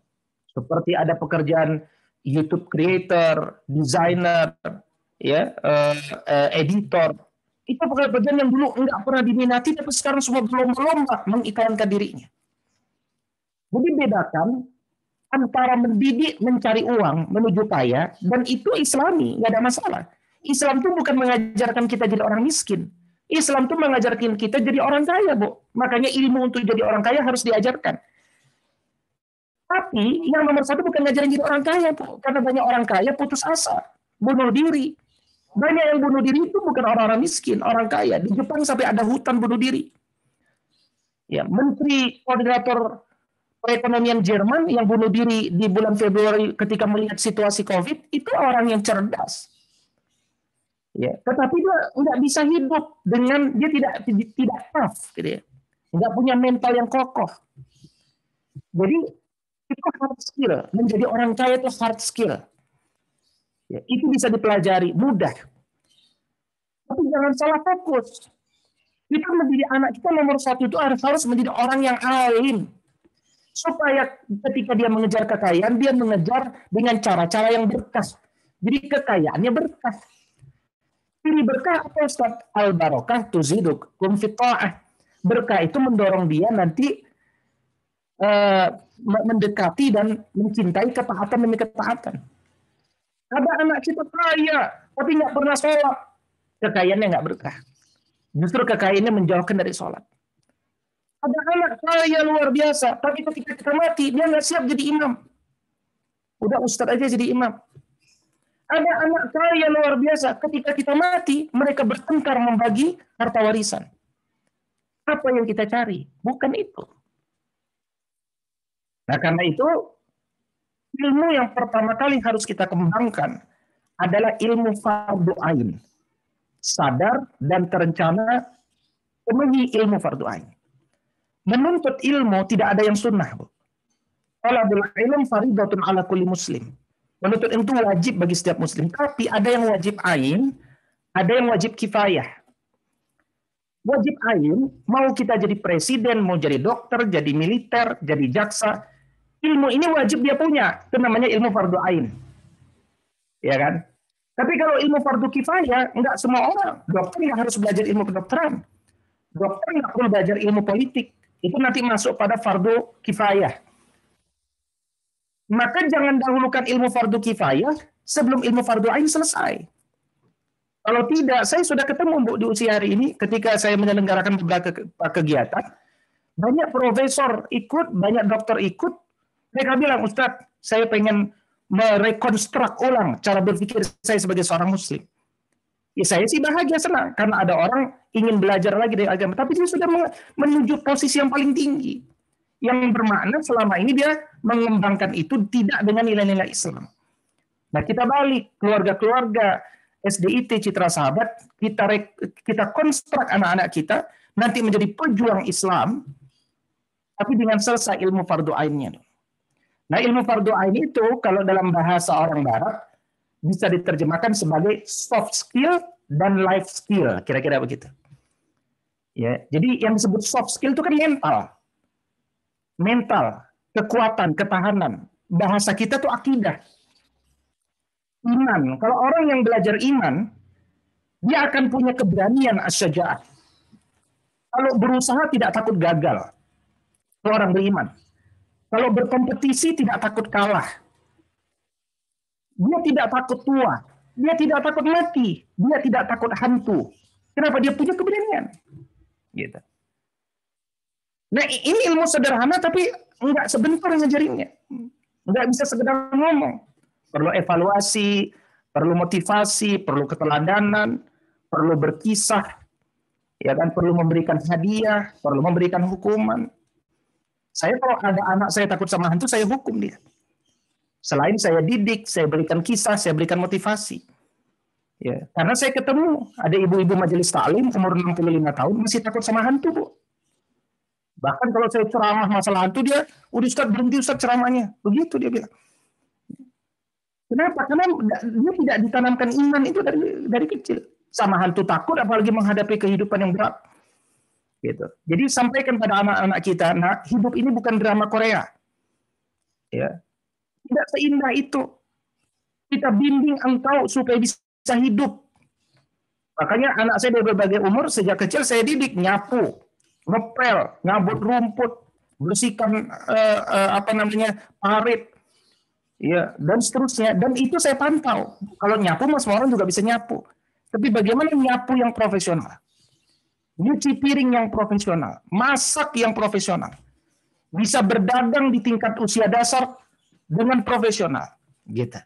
seperti ada pekerjaan YouTube creator, designer, ya, editor. Itu pekerjaan yang dulu enggak pernah diminati, tapi sekarang semua berlomba-lomba mengiklankan dirinya. Jadi bedakan antara mendidik mencari uang menuju kaya, dan itu Islami, nggak ada masalah. Islam itu bukan mengajarkan kita jadi orang miskin. Islam itu mengajarkan kita jadi orang kaya, Bu. Makanya ilmu untuk jadi orang kaya harus diajarkan. Tapi yang nomor satu bukan ngajarin jadi orang kaya, Bu. Karena banyak orang kaya putus asa, bunuh diri. Banyak yang bunuh diri itu bukan orang-orang miskin, orang kaya. Di Jepang sampai ada hutan bunuh diri. Ya, Menteri Koordinator Perekonomian Jerman yang bunuh diri di bulan Februari ketika melihat situasi COVID, itu orang yang cerdas. Ya, tetapi dia nggak bisa hidup dengan dia tidak tough, gitu ya. Nggak punya mental yang kokoh. Jadi itu hard skill. Menjadi orang kaya itu hard skill. Ya, itu bisa dipelajari, mudah. Tapi jangan salah fokus. Kita mendidik anak kita nomor satu itu harus menjadi orang yang alim. Supaya ketika dia mengejar kekayaan, dia mengejar dengan cara-cara yang berkah. Jadi kekayaannya berkah. Ini berkah apa, Ustaz? Al-barokah tuziduk kum fit ta'ah. Berkah itu mendorong dia nanti mendekati dan mencintai ketaatan demi ketaatan. Ada anak kita kaya, tapi nggak pernah sholat. Kekayaannya nggak berkah. Justru kekayaannya menjauhkan dari sholat. Ada anak kaya luar biasa, tapi ketika kita mati, dia nggak siap jadi imam. Udah ustadz aja jadi imam. Ada anak kaya luar biasa, ketika kita mati, mereka bertengkar membagi harta warisan. Apa yang kita cari? Bukan itu. Nah, karena itu, ilmu yang pertama kali harus kita kembangkan adalah ilmu fardu ain. Sadar dan terencana penuhi ilmu fardu ain. Menuntut ilmu tidak ada yang sunnah, Bu. Talabul ilm faridatun ala kulli muslim. Menuntut ilmu itu wajib bagi setiap muslim. Tapi ada yang wajib ain, ada yang wajib kifayah. Wajib ain, mau kita jadi presiden, mau jadi dokter, jadi militer, jadi jaksa, ilmu ini wajib dia punya. Itu namanya ilmu fardu ain. Ya kan? Tapi kalau ilmu fardu kifayah, enggak semua orang. Dokter nggak harus belajar ilmu kedokteran. Dokter nggak perlu belajar ilmu politik. Itu nanti masuk pada fardu kifayah. Maka jangan dahulukan ilmu fardu kifayah sebelum ilmu fardu ain selesai. Kalau tidak, saya sudah ketemu Bu di usia hari ini ketika saya menyelenggarakan beberapa kegiatan, banyak profesor ikut, banyak dokter ikut. Mereka bilang, Ustadz, saya pengen merekonstruk ulang cara berpikir saya sebagai seorang muslim. Ya saya sih bahagia, senang, karena ada orang ingin belajar lagi dari agama, tapi dia sudah menuju posisi yang paling tinggi. Yang bermakna selama ini dia mengembangkan itu tidak dengan nilai-nilai Islam. Nah kita balik, keluarga-keluarga, SDIT Citra Sahabat, kita konstruk anak-anak kita nanti menjadi pejuang Islam, tapi dengan selesai ilmu fardu ainnya. Nah ilmu fardu ain itu kalau dalam bahasa orang Barat bisa diterjemahkan sebagai soft skill dan life skill, kira-kira begitu. Ya, jadi yang disebut soft skill itu kan mental, kekuatan, ketahanan. Bahasa kita tuh akidah. Iman. Kalau orang yang belajar iman, dia akan punya keberanian as-syaja'ah. Kalau berusaha tidak takut gagal. Itu orang beriman. Kalau berkompetisi tidak takut kalah. Dia tidak takut tua. Dia tidak takut mati. Dia tidak takut hantu. Kenapa? Dia punya keberanian. Gitu. Nah ini ilmu sederhana tapi enggak sebentar ngajarinnya. Enggak bisa sekedar ngomong. Perlu evaluasi, perlu motivasi, perlu keteladanan, perlu berkisah, ya kan, perlu memberikan hadiah, perlu memberikan hukuman. Saya kalau ada anak saya takut sama hantu, saya hukum dia. Selain saya didik, saya berikan kisah, saya berikan motivasi. Ya, karena saya ketemu ada ibu-ibu majelis taklim umur 65 tahun masih takut sama hantu, Bu. Bahkan kalau saya ceramah masalah hantu dia, udah Ustaz berhenti Ustaz ceramahnya. Begitu dia bilang. Kenapa? Karena dia tidak ditanamkan iman itu dari kecil. Sama hantu takut, apalagi menghadapi kehidupan yang berat. Gitu. Jadi sampaikan pada anak-anak kita, nah hidup ini bukan drama Korea. Ya. Tidak seindah itu. Kita bimbing engkau supaya bisa hidup. Makanya anak saya dari berbagai umur, sejak kecil saya didik nyapu, ngepel, ngabut rumput, bersihkan parit, ya, dan seterusnya. Dan itu saya pantau. Kalau nyapu, semua orang juga bisa nyapu. Tapi bagaimana nyapu yang profesional? Nyuci piring yang profesional. Masak yang profesional. Bisa berdagang di tingkat usia dasar dengan profesional. Gitu.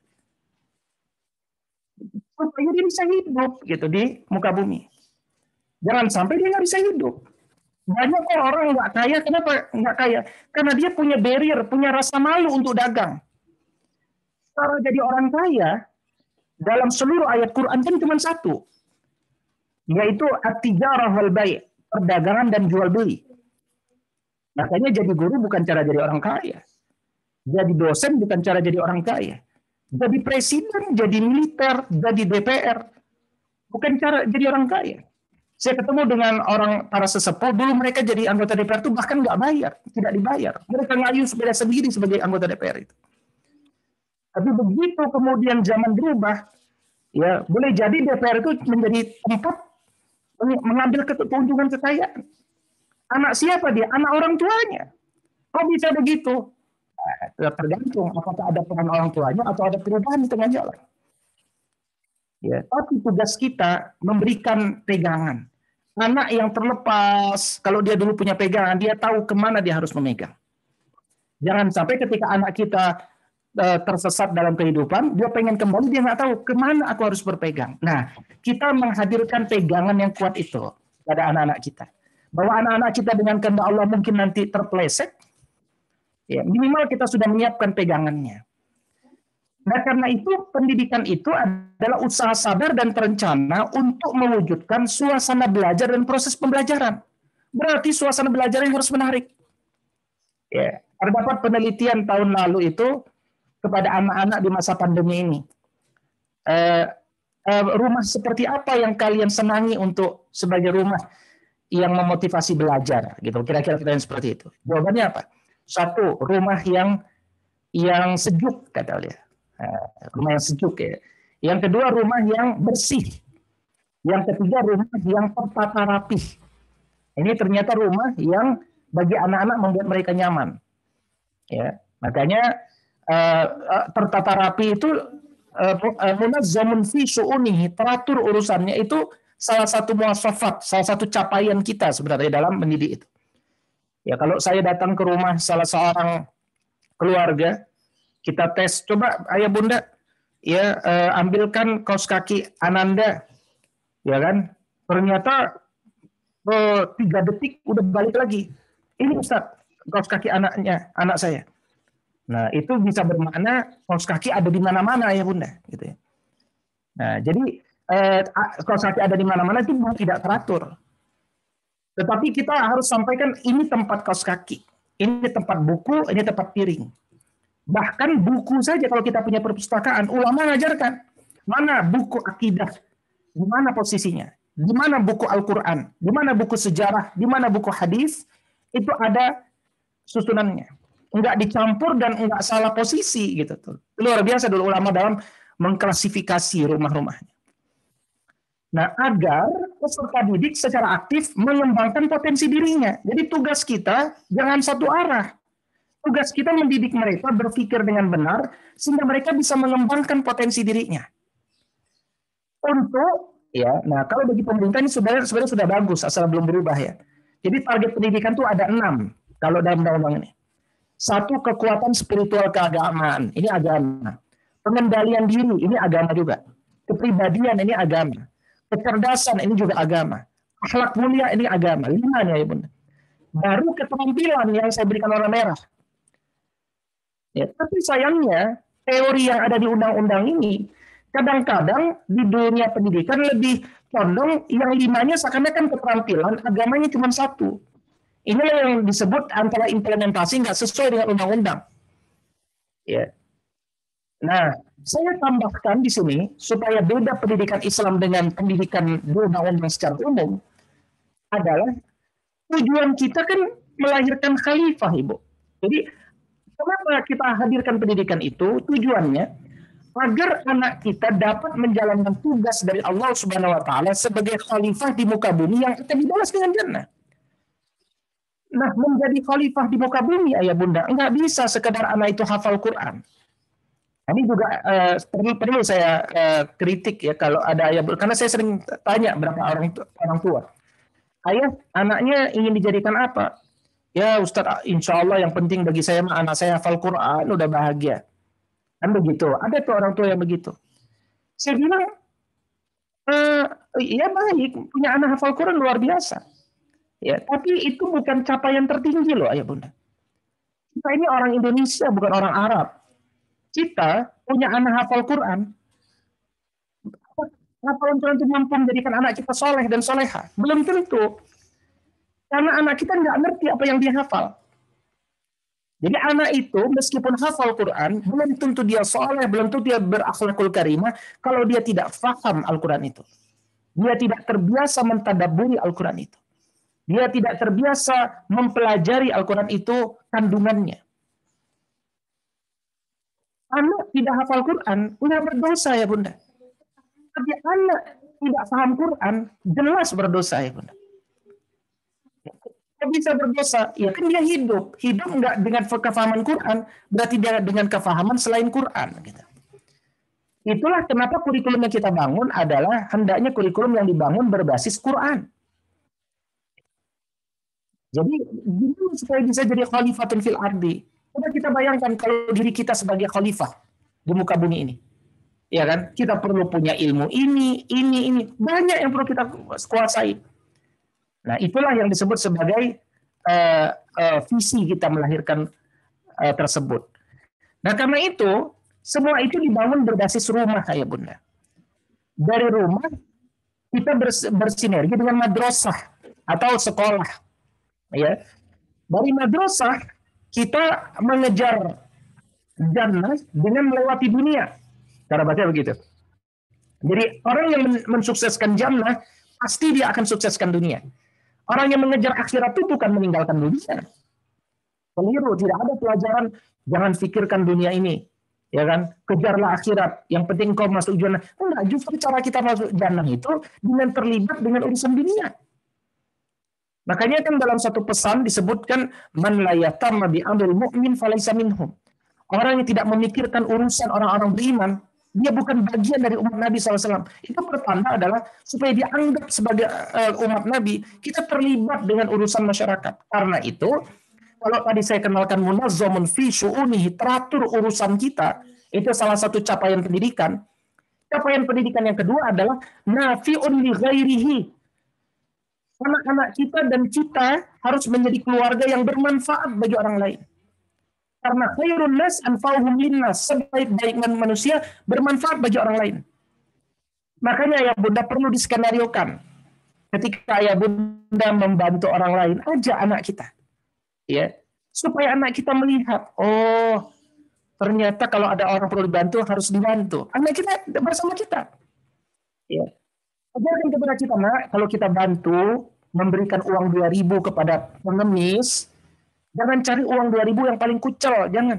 Supaya dia bisa hidup gitu di muka bumi. Jangan sampai dia nggak bisa hidup. Banyak orang nggak kaya, kenapa nggak kaya? Karena dia punya barrier, punya rasa malu untuk dagang. Cara jadi orang kaya dalam seluruh ayat Quran kan cuma satu, yaitu at-tijarah wal bai', perdagangan dan jual beli. Makanya jadi guru bukan cara jadi orang kaya. Jadi dosen bukan cara jadi orang kaya. Jadi presiden, jadi militer, jadi DPR bukan cara jadi orang kaya. Saya ketemu dengan para sesepuh, dulu mereka jadi anggota DPR itu bahkan nggak bayar, tidak dibayar. Mereka ngayuh sepeda sendiri sebagai anggota DPR itu. Tapi begitu kemudian zaman berubah, ya boleh jadi DPR itu menjadi tempat mengambil keuntungan kekayaan. Anak siapa dia? Anak orang tuanya. Kok bisa begitu? Tergantung apakah ada peran orang tuanya atau ada perubahan di tengah jalan. Ya, tapi tugas kita memberikan pegangan. Anak yang terlepas, kalau dia dulu punya pegangan, dia tahu kemana dia harus memegang. Jangan sampai ketika anak kita tersesat dalam kehidupan, dia pengen kembali, dia nggak tahu kemana aku harus berpegang. Nah, kita menghadirkan pegangan yang kuat itu pada anak-anak kita. Bahwa anak-anak kita dengan kehendak Allah mungkin nanti terpeleset, ya, minimal kita sudah menyiapkan pegangannya. Nah, karena itu pendidikan itu adalah usaha sadar dan terencana untuk mewujudkan suasana belajar dan proses pembelajaran. Berarti suasana belajar yang harus menarik. Ya, terdapat penelitian tahun lalu itu kepada anak-anak di masa pandemi ini. Rumah seperti apa yang kalian senangi untuk sebagai rumah yang memotivasi belajar gitu. Kira-kira pertanyaan seperti itu. Jawabannya apa? Satu, rumah yang sejuk kata dia. Rumah yang sejuk ya. Yang kedua, rumah yang bersih. Yang ketiga, rumah yang tertata rapi. Ini ternyata rumah yang bagi anak-anak membuat mereka nyaman. Ya, makanya tertata rapi itu munazzamun fi syu'unihi, teratur urusannya, itu salah satu muasafat, salah satu capaian kita sebenarnya dalam mendidik itu. Ya, kalau saya datang ke rumah salah seorang keluarga, kita tes, coba ayah bunda, ya ambilkan kaos kaki Ananda, ya kan? Ternyata 3 detik udah balik lagi. Ini Ustaz, kaos kaki anak saya. Nah, itu bisa bermakna kaos kaki ada di mana-mana ya bunda, gitu ya. Nah, jadi kaos kaki ada di mana-mana itu bukan tidak teratur. Tetapi kita harus sampaikan ini tempat kaos kaki, ini tempat buku, ini tempat piring. Bahkan buku saja kalau kita punya perpustakaan, ulama mengajarkan mana buku akidah, di mana posisinya, di mana buku Al-Quran, di mana buku sejarah, di mana buku hadis, itu ada susunannya. Enggak dicampur dan enggak salah posisi gitu tuh. Luar biasa dulu ulama dalam mengklasifikasi rumah-rumahnya. Nah, agar peserta didik secara aktif mengembangkan potensi dirinya. Jadi tugas kita jangan satu arah. Tugas kita mendidik mereka berpikir dengan benar sehingga mereka bisa mengembangkan potensi dirinya. Nah kalau bagi pemerintah ini sebenarnya sudah bagus asal belum berubah ya. Jadi target pendidikan itu ada 6 kalau dalam undang-undang ini. 1, kekuatan spiritual keagamaan, ini agama. Pengendalian diri, ini agama juga. Kepribadian, ini agama. Kecerdasan, ini juga agama. Akhlak mulia, ini agama. 5 ya bunda. Baru keterampilan yang saya berikan warna merah. Ya, tapi sayangnya teori yang ada di undang-undang ini kadang-kadang di dunia pendidikan lebih condong yang 5-nya seakan-akan keterampilan, agamanya cuma 1. Inilah yang disebut antara implementasi nggak sesuai dengan undang-undang. Ya. Nah, saya tambahkan di sini supaya beda pendidikan Islam dengan pendidikan di undang-undang secara umum adalah tujuan kita kan melahirkan khalifah, Ibu. Jadi kenapa kita hadirkan pendidikan itu? Tujuannya agar anak kita dapat menjalankan tugas dari Allah Subhanahu wa taala sebagai khalifah di muka bumi yang akan dibalas dengan jannah. Nah, menjadi khalifah di muka bumi, ayah bunda, nggak bisa sekedar anak itu hafal Quran. Ini juga perlu saya kritik ya kalau ada ayah bunda, karena saya sering tanya berapa orang tua. Ayah, anaknya ingin dijadikan apa? Ya Ustaz, insya Allah yang penting bagi saya anak saya hafal Quran, udah bahagia. Kan begitu. Ada tuh orang tua yang begitu. Saya bilang, ya baik, punya anak hafal Quran luar biasa. Ya, tapi itu bukan capaian tertinggi loh, ayah bunda. Kita ini orang Indonesia, bukan orang Arab. Kita punya anak hafal Quran. Hafalan Quran itu mampu menjadikan anak kita soleh dan soleha. Belum tentu. Karena anak kita nggak ngerti apa yang dia hafal. Jadi anak itu meskipun hafal Quran, belum tentu dia soleh, belum tentu dia berakhlakul karimah, kalau dia tidak faham Al-Quran itu. Dia tidak terbiasa mentadabburi Al-Quran itu. Dia tidak terbiasa mempelajari Al-Quran itu kandungannya. Anak tidak hafal Quran, nggak berdosa ya bunda. Tapi anak tidak paham Quran, jelas berdosa ya bunda. Dia bisa berdosa, ya kan dia hidup nggak dengan kefahaman Quran, berarti dia dengan kefahaman selain Quran. Gitu. Itulah kenapa kurikulum yang kita bangun adalah hendaknya kurikulum yang dibangun berbasis Quran. Jadi gimana supaya bisa jadi khalifatun fil ardi? Coba kita bayangkan kalau diri kita sebagai khalifah di muka bumi ini. Ya kan? Kita perlu punya ilmu ini. Banyak yang perlu kita kuasai. Nah, itulah yang disebut sebagai visi kita melahirkan tersebut. Nah, karena itu, semua itu dibangun berbasis rumah, ya bunda. Dari rumah, kita bersinergi dengan madrasah atau sekolah. Ya, dari madrasah kita mengejar jannah dengan melewati dunia. Cara baca begitu. Jadi orang yang mensukseskan jannah pasti dia akan sukseskan dunia. Orang yang mengejar akhirat itu bukan meninggalkan dunia. Keliru, tidak ada pelajaran jangan pikirkan dunia ini. Ya kan? Kejarlah akhirat. Yang penting kau masuk jannah. Enggak, justru cara kita masuk jannah itu dengan terlibat dengan urusan dunia. Makanya kan dalam satu pesan disebutkan man la yatamma bi amril mu'min falaysa minhum. Orang yang tidak memikirkan urusan orang-orang beriman, dia bukan bagian dari umat Nabi SAW. Itu pertanda adalah supaya dianggap sebagai umat Nabi, kita terlibat dengan urusan masyarakat. Karena itu, kalau tadi saya kenalkan munazzamun fi syu'unihi, teratur urusan kita, itu salah satu capaian pendidikan. Capaian pendidikan yang kedua adalah nafi'un li ghairihi. Anak-anak kita dan kita harus menjadi keluarga yang bermanfaat bagi orang lain. Karena khairun nas anfa'uhum linnas, sebaik-baik manusia bermanfaat bagi orang lain. Makanya ayah bunda perlu diskenariokan. Ketika ayah bunda membantu orang lain, ajak anak kita. Ya, supaya anak kita melihat, oh ternyata kalau ada orang perlu dibantu harus dibantu. Anak kita bersama kita. Ya. Ajarkan kepada kita, nak, kalau kita bantu memberikan uang 2.000 kepada pengemis, jangan cari uang 2.000 yang paling kucel, jangan.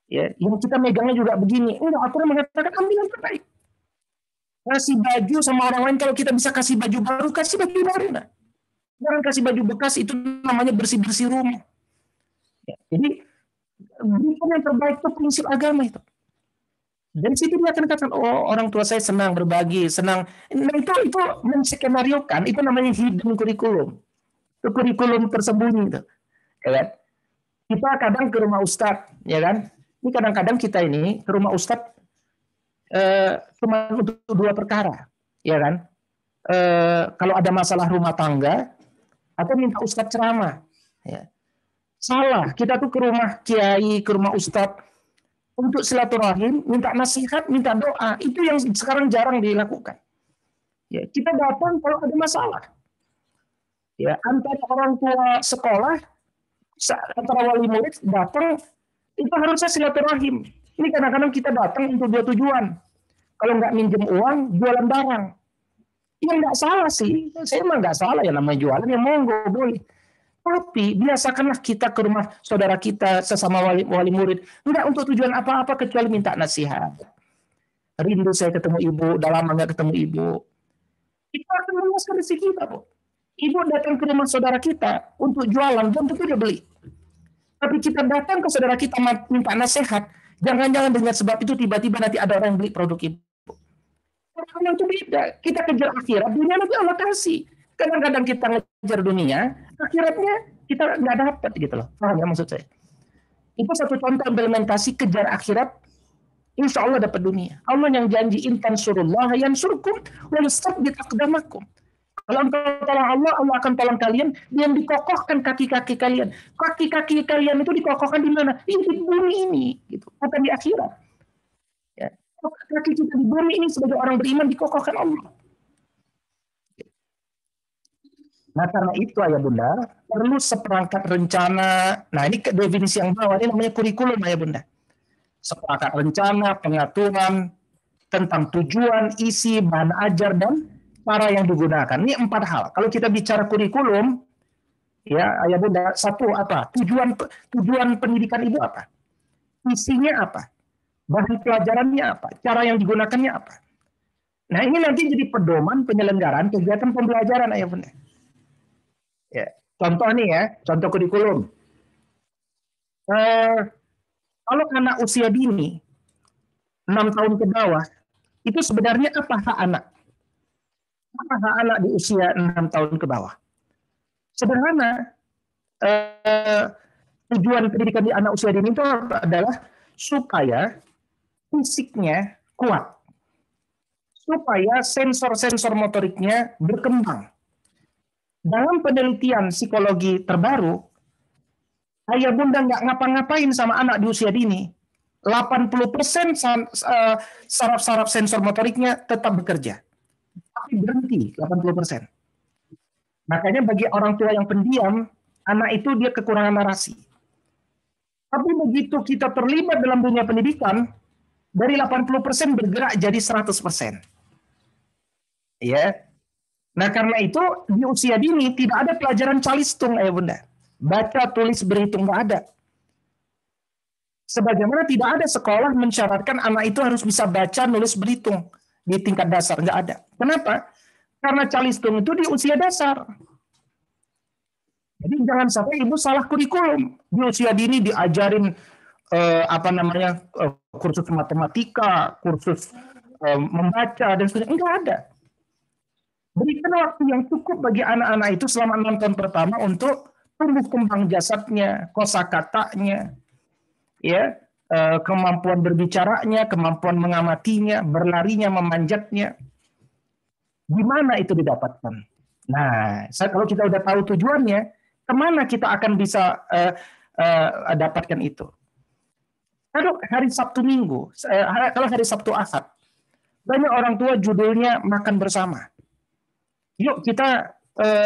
Ya, yang kita megangnya juga begini. Enggak, aku mengatakan ambil yang terbaik. Kasih baju sama orang lain, kalau kita bisa kasih baju baru, kasih baju baru. Nah. Jangan kasih baju bekas, itu namanya bersih-bersih rumah. Ya, jadi, berikan yang terbaik itu prinsip agama itu. Dan situ dia akan katakan, oh orang tua saya senang berbagi, senang. Nah, itu menskenariokan, itu namanya hidden kurikulum. Itu kurikulum tersembunyi itu. Ya kan? Kita kadang ke rumah ustadz, ya kan? Ini kadang-kadang kita ini ke rumah ustadz cuma untuk 2 perkara, ya kan? Kalau ada masalah rumah tangga atau minta ustadz ceramah, ya. Salah, kita tuh ke rumah kiai, ke rumah ustadz untuk silaturahim, minta nasihat, minta doa. Itu yang sekarang jarang dilakukan. Ya, kita datang kalau ada masalah. Ya, antara orang tua sekolah, antara wali murid datang, itu harusnya silaturahim. Ini kadang-kadang kita datang untuk 2 tujuan. Kalau nggak minjem uang, jualan barang. Ya nggak salah sih. Saya emang nggak salah ya namanya jualan, ya monggo boleh. Tapi biasakanlah kita ke rumah saudara kita sesama wali murid. Enggak untuk tujuan apa-apa kecuali minta nasihat. Rindu saya ketemu ibu, udah lama nggak ketemu ibu. Itu akan meluaskan rezeki kita, Bu. Ibu datang ke rumah saudara kita untuk jualan, belum tentu dia beli. Tapi kita datang ke saudara kita minta nasihat, jangan-jangan dengan sebab itu tiba-tiba nanti ada orang yang beli produk ibu. Karena itu beda. Kita kejar akhirat, dunia nanti Allah kasih. Kadang-kadang kita ngejar dunia, akhiratnya kita nggak dapat gitu loh. Paham ya maksud saya? Itu satu contoh implementasi kejar akhirat, insya Allah dapat dunia. Allah yang janji intan surullah yansurkum wa yusabbit aqdamakum. Kalau engkau tolong Allah, Allah akan tolong kalian dan dikokohkan kaki-kaki kalian. Kaki-kaki kalian itu dikokohkan di mana? Di bumi ini, gitu. Bukan di akhirat. Ya. Kaki kita di bumi ini sebagai orang beriman dikokohkan Allah. Nah, karena itu ayah bunda, perlu seperangkat rencana. Nah, ini definisi yang bawah, ini namanya kurikulum ayah bunda. Seperangkat rencana, pengaturan, tentang tujuan, isi, bahan ajar, dan cara yang digunakan. Ini 4 hal. Kalau kita bicara kurikulum, ya ayah bunda, 1 apa? Tujuan pendidikan ibu apa? Isinya apa? Bahan pelajarannya apa? Cara yang digunakannya apa? Nah, ini nanti jadi pedoman penyelenggaraan kegiatan pembelajaran ayah bunda. Ya, contoh nih ya, contoh kurikulum. Kalau anak usia dini, 6 tahun ke bawah, itu sebenarnya apa hak anak? Apa hak anak di usia 6 tahun ke bawah? Sederhana, tujuan pendidikan di anak usia dini itu adalah supaya fisiknya kuat, supaya sensor-sensor motoriknya berkembang. Dalam penelitian psikologi terbaru, ayah bunda nggak ngapa-ngapain sama anak di usia dini, 80% saraf-saraf sensor motoriknya tetap bekerja. Tapi berhenti 80%. Makanya bagi orang tua yang pendiam, anak itu dia kekurangan narasi. Tapi begitu kita terlibat dalam dunia pendidikan, dari 80% bergerak jadi 100%. Ya. Nah, karena itu di usia dini tidak ada pelajaran calistung, ayah bunda. Baca, tulis, berhitung, nggak ada. Sebagaimana tidak ada sekolah mensyaratkan anak itu harus bisa baca, nulis, berhitung di tingkat dasar, nggak ada. Kenapa? Karena calistung itu di usia dasar. Jadi jangan sampai ibu salah kurikulum. Di usia dini diajarin kursus matematika, kursus membaca dan sebagainya. Enggak ada. Berikan waktu yang cukup bagi anak-anak itu selama 6 tahun pertama untuk tumbuh kembang jasadnya, kosakatanya, ya, kemampuan berbicaranya, kemampuan mengamatinya, berlarinya, memanjatnya. Gimana itu didapatkan? Nah, kalau kita udah tahu tujuannya, kemana kita akan bisa dapatkan itu? Kalau hari Sabtu Minggu, kalau hari Sabtu Ahad, banyak orang tua judulnya makan bersama. Yuk kita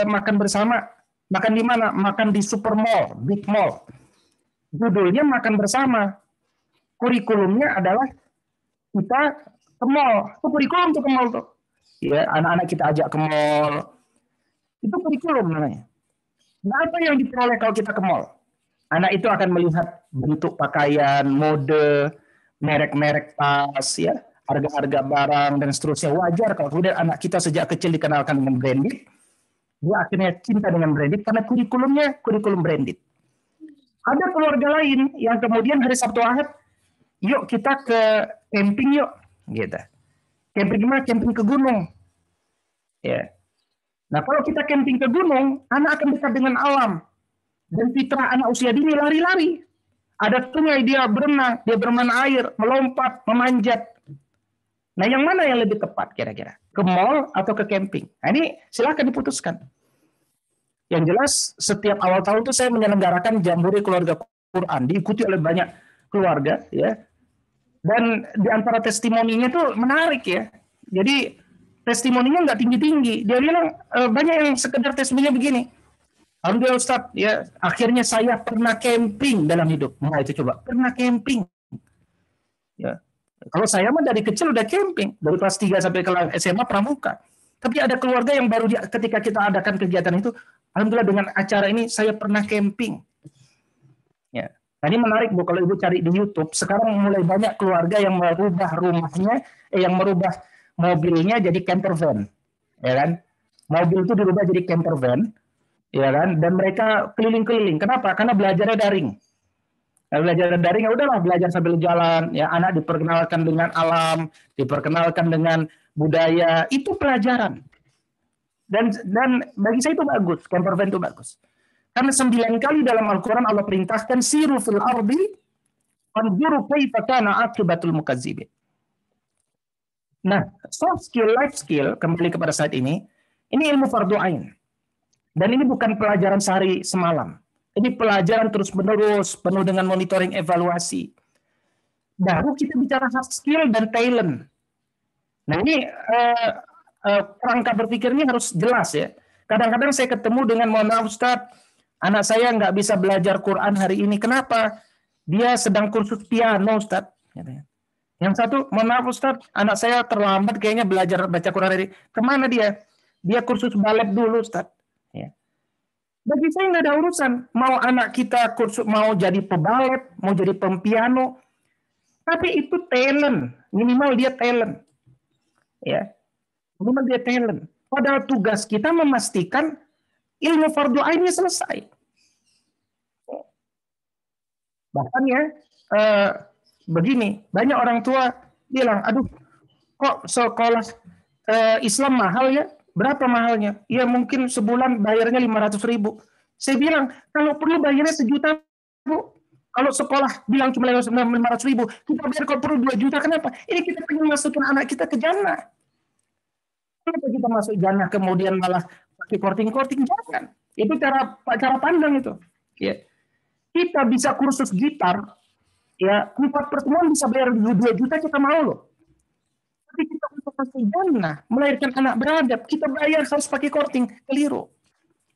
makan bersama. Makan di mana? Makan di super mall, big mall. Judulnya makan bersama. Kurikulumnya adalah kita ke mall. Itu kurikulum tuh ke mall tuh. Ya, anak-anak kita ajak ke mall. Itu kurikulum namanya. Nah, apa yang diperoleh kalau kita ke mall? Anak itu akan melihat bentuk pakaian, mode, merek-merek tas, ya, harga-harga barang, dan seterusnya. Wajar kalau kemudian anak kita sejak kecil dikenalkan dengan branded, dia akhirnya cinta dengan branded karena kurikulumnya kurikulum branded. Ada keluarga lain yang kemudian hari Sabtu Ahad, yuk kita ke camping yuk, gitu. Camping mana? Camping ke gunung. Ya. Nah, kalau kita camping ke gunung, anak akan dekat dengan alam. Dan fitrah anak usia dini lari-lari. Ada sungai, dia berenang, dia bermain air, melompat, memanjat. Nah, yang mana yang lebih tepat kira-kira? Ke mall atau ke camping? Nah, ini silakan diputuskan. Yang jelas, setiap awal tahun itu saya menyelenggarakan jambore keluarga Quran. Diikuti oleh banyak keluarga, ya. Dan di antara testimoninya itu menarik, ya. Jadi testimoninya nggak tinggi-tinggi. Dia bilang banyak yang sekedar testimoninya begini. Alhamdulillah Ustaz, ya akhirnya saya pernah camping dalam hidup. Nah itu coba, pernah camping. Ya. Kalau saya mah dari kecil udah camping, dari kelas 3 sampai kelas SMA pramuka. Tapi ada keluarga yang baru ketika kita adakan kegiatan itu, alhamdulillah dengan acara ini saya pernah camping. Ya. Nah, ini menarik Bu, kalau Ibu cari di YouTube, sekarang mulai banyak keluarga yang merubah rumahnya, yang merubah mobilnya jadi camper van, ya kan? Mobil itu dirubah jadi camper van, ya kan? Dan mereka keliling-keliling. Kenapa? Karena belajarnya daring. Nah, belajar daring ya udahlah, belajar sambil jalan, ya anak diperkenalkan dengan alam, diperkenalkan dengan budaya, itu pelajaran. Dan bagi saya itu bagus, camper van itu bagus. Karena 9 kali dalam Al-Quran Allah perintahkan siru fil ardi wanzuru kaifa kana aqibatul mukazzibin. Nah, soft skill, life skill, kembali kepada saat ini ilmu fardu ain. Dan ini bukan pelajaran sehari semalam. Ini pelajaran terus-menerus, penuh dengan monitoring evaluasi. Baru kita bicara hard skill dan talent. Nah, ini kerangka berpikirnya harus jelas, ya. Kadang-kadang saya ketemu dengan, mohon maaf Ustaz, anak saya nggak bisa belajar Quran hari ini. Kenapa? Dia sedang kursus piano, Ustaz. Yang satu, mohon maaf Ustaz, anak saya terlambat kayaknya belajar baca Quran hari ini. Kemana dia? Dia kursus balet dulu, Ustaz. Ya. Bagi saya nggak ada urusan. Mau anak kita kursus, mau jadi pebalet, mau jadi pempiano. Tapi itu talent. Minimal dia talent. Ya. Minimal dia talent. Padahal tugas kita memastikan ilmu fardu ainnya selesai. Bahkan ya, begini, banyak orang tua bilang, aduh, kok sekolah Islam mahal ya? Berapa mahalnya? Ya mungkin sebulan bayarnya 500.000. Saya bilang, kalau perlu bayarnya 1 juta, Bu. Kalau sekolah bilang cuma 500.000, kita bayar kalau perlu 2 juta. Kenapa? Ini kita pengen masukin anak kita ke jannah. Kenapa kita masuk jannah kemudian malah pakai korting-korting? Jangan. Itu cara pandang itu. Ya. Kita bisa kursus gitar, ya 4 pertemuan bisa bayar 2 juta, kita mau loh. Tapi kita untuk masuk jannah, melahirkan anak beradab, kita bayar harus pakai korting, keliru.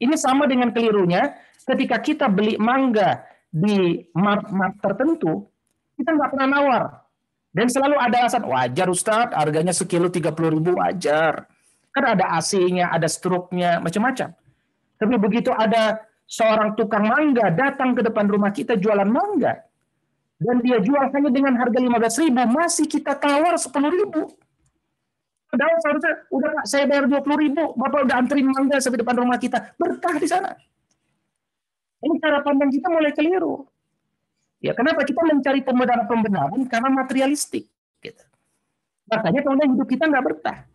Ini sama dengan kelirunya ketika kita beli mangga di mart tertentu, kita nggak pernah nawar. Dan selalu ada alasan, wajar Ustadz, harganya sekilo 30.000, wajar. Kan ada AC-nya, ada struknya, macam-macam. Tapi begitu ada seorang tukang mangga datang ke depan rumah kita jualan mangga, dan dia jual hanya dengan harga 15.000, masih kita tawar 10.000. Padahal seharusnya, udah Pak, saya bayar 20.000, Bapak udah anterin mangga sampai depan rumah kita, berkah di sana. Ini cara pandang kita mulai keliru. Ya, kenapa kita mencari pembenaran? Karena materialistik. Gitu. Makanya kemudian hidup kita nggak berkah.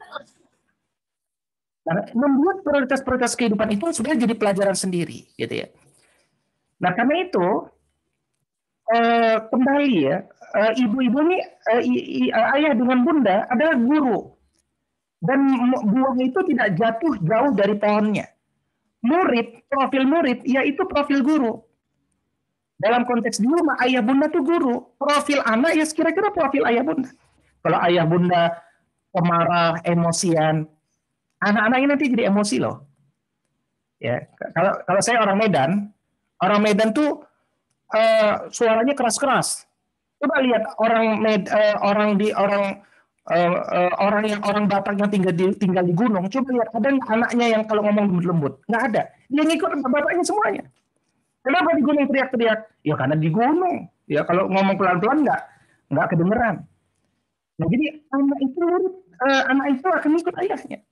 Nah, membuat prioritas-prioritas kehidupan itu sebenarnya jadi pelajaran sendiri, gitu ya. Nah, karena itu kembali ya, ibu-ibu ini, ayah dengan bunda adalah guru, dan buah itu tidak jatuh jauh dari pohonnya. Murid, profil murid, yaitu profil guru. Dalam konteks di rumah, ayah bunda tuh guru, profil anak ya kira-kira profil ayah bunda. Kalau ayah bunda pemarah, emosian, anak-anak ini nanti jadi emosi loh. Ya, kalau saya orang Medan tuh suaranya keras-keras. Coba lihat orang Batak yang tinggal di gunung. Coba lihat ada anaknya yang kalau ngomong lembut, nggak ada. Dia ngikut bapaknya semuanya. Kenapa di gunung teriak-teriak? Ya karena di gunung. Ya kalau ngomong pelan-pelan nggak kedengeran. Nah jadi anak itu akan ikut ayahnya.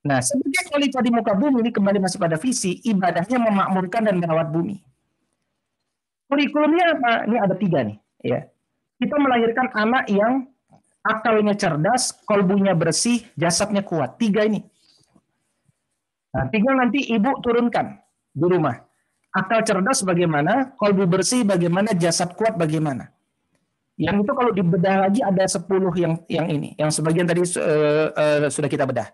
Nah, sebagai khalifah di muka bumi ini kembali masih pada visi, ibadahnya memakmurkan dan merawat bumi. Kurikulumnya apa? Ini ada 3 nih. Ya. Kita melahirkan anak yang akalnya cerdas, kolbunya bersih, jasadnya kuat. 3 ini. Nah, tinggal nanti ibu turunkan di rumah. Akal cerdas bagaimana, kolbu bersih bagaimana, jasad kuat bagaimana. Yang itu kalau dibedah lagi ada 10 yang ini. Yang sebagian tadi sudah kita bedah.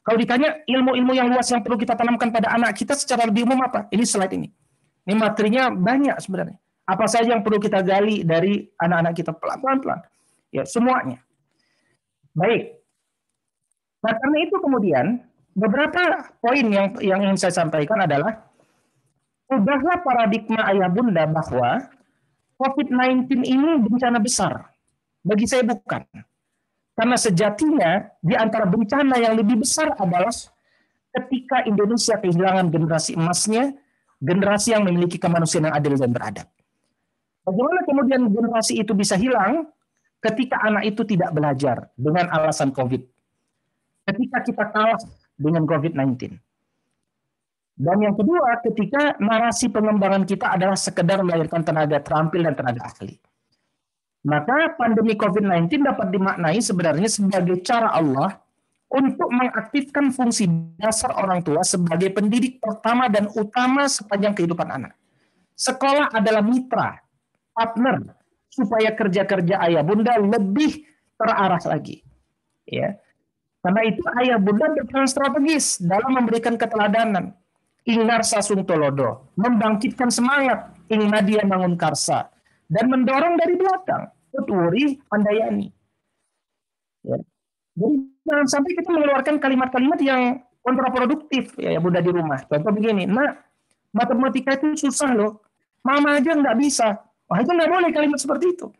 Kalau ditanya ilmu-ilmu yang luas yang perlu kita tanamkan pada anak kita secara lebih umum apa? Ini slide ini. Ini materinya banyak sebenarnya. Apa saja yang perlu kita gali dari anak-anak kita pelan-pelan. Ya, semuanya. Baik. Nah, karena itu kemudian beberapa poin yang ingin saya sampaikan adalah ubahlah paradigma ayah bunda bahwa COVID-19 ini bencana besar. Bagi saya bukan. Karena sejatinya di antara bencana yang lebih besar adalah ketika Indonesia kehilangan generasi emasnya, generasi yang memiliki kemanusiaan yang adil dan beradab. Bagaimana kemudian generasi itu bisa hilang ketika anak itu tidak belajar dengan alasan COVID? Ketika kita kalah dengan COVID-19. Dan yang kedua, ketika narasi pengembangan kita adalah sekedar melahirkan tenaga terampil dan tenaga ahli. Maka pandemi COVID-19 dapat dimaknai sebenarnya sebagai cara Allah untuk mengaktifkan fungsi dasar orang tua sebagai pendidik pertama dan utama sepanjang kehidupan anak. Sekolah adalah mitra, partner, supaya kerja-kerja ayah bunda lebih terarah lagi. Ya. Karena itu ayah bunda berperan strategis dalam memberikan keteladanan. Ingnar sasung tolodo, membangkitkan semangat, ing nadia mangun karsa, dan mendorong dari belakang, uturi pandayani. Ya. Jadi jangan sampai kita mengeluarkan kalimat-kalimat yang kontraproduktif ya bunda di rumah. Contoh begini, nak, matematika itu susah loh, mama aja nggak bisa. Wah itu nggak boleh kalimat seperti itu.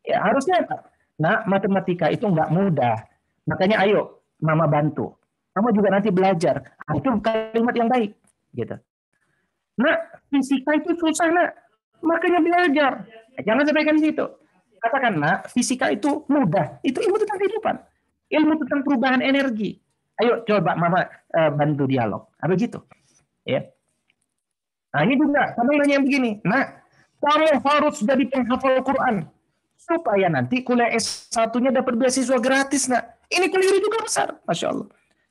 Ya harusnya apa? Nah matematika itu nggak mudah, makanya ayo mama bantu. Kamu juga nanti belajar. Itu kalimat yang baik. Gitu. Nah, fisika itu susah, nak. Makanya belajar. Jangan sampaikan di situ. Katakan, nak, fisika itu mudah. Itu ilmu tentang kehidupan. Ilmu tentang perubahan energi. Ayo coba mama bantu dialog. Apa gitu? Ya. Nah, ini juga sama yang begini. Nah, kamu harus jadi penghafal Quran supaya nanti kuliah S1-nya dapat beasiswa gratis, nak. Ini keliru juga besar, Masya Allah.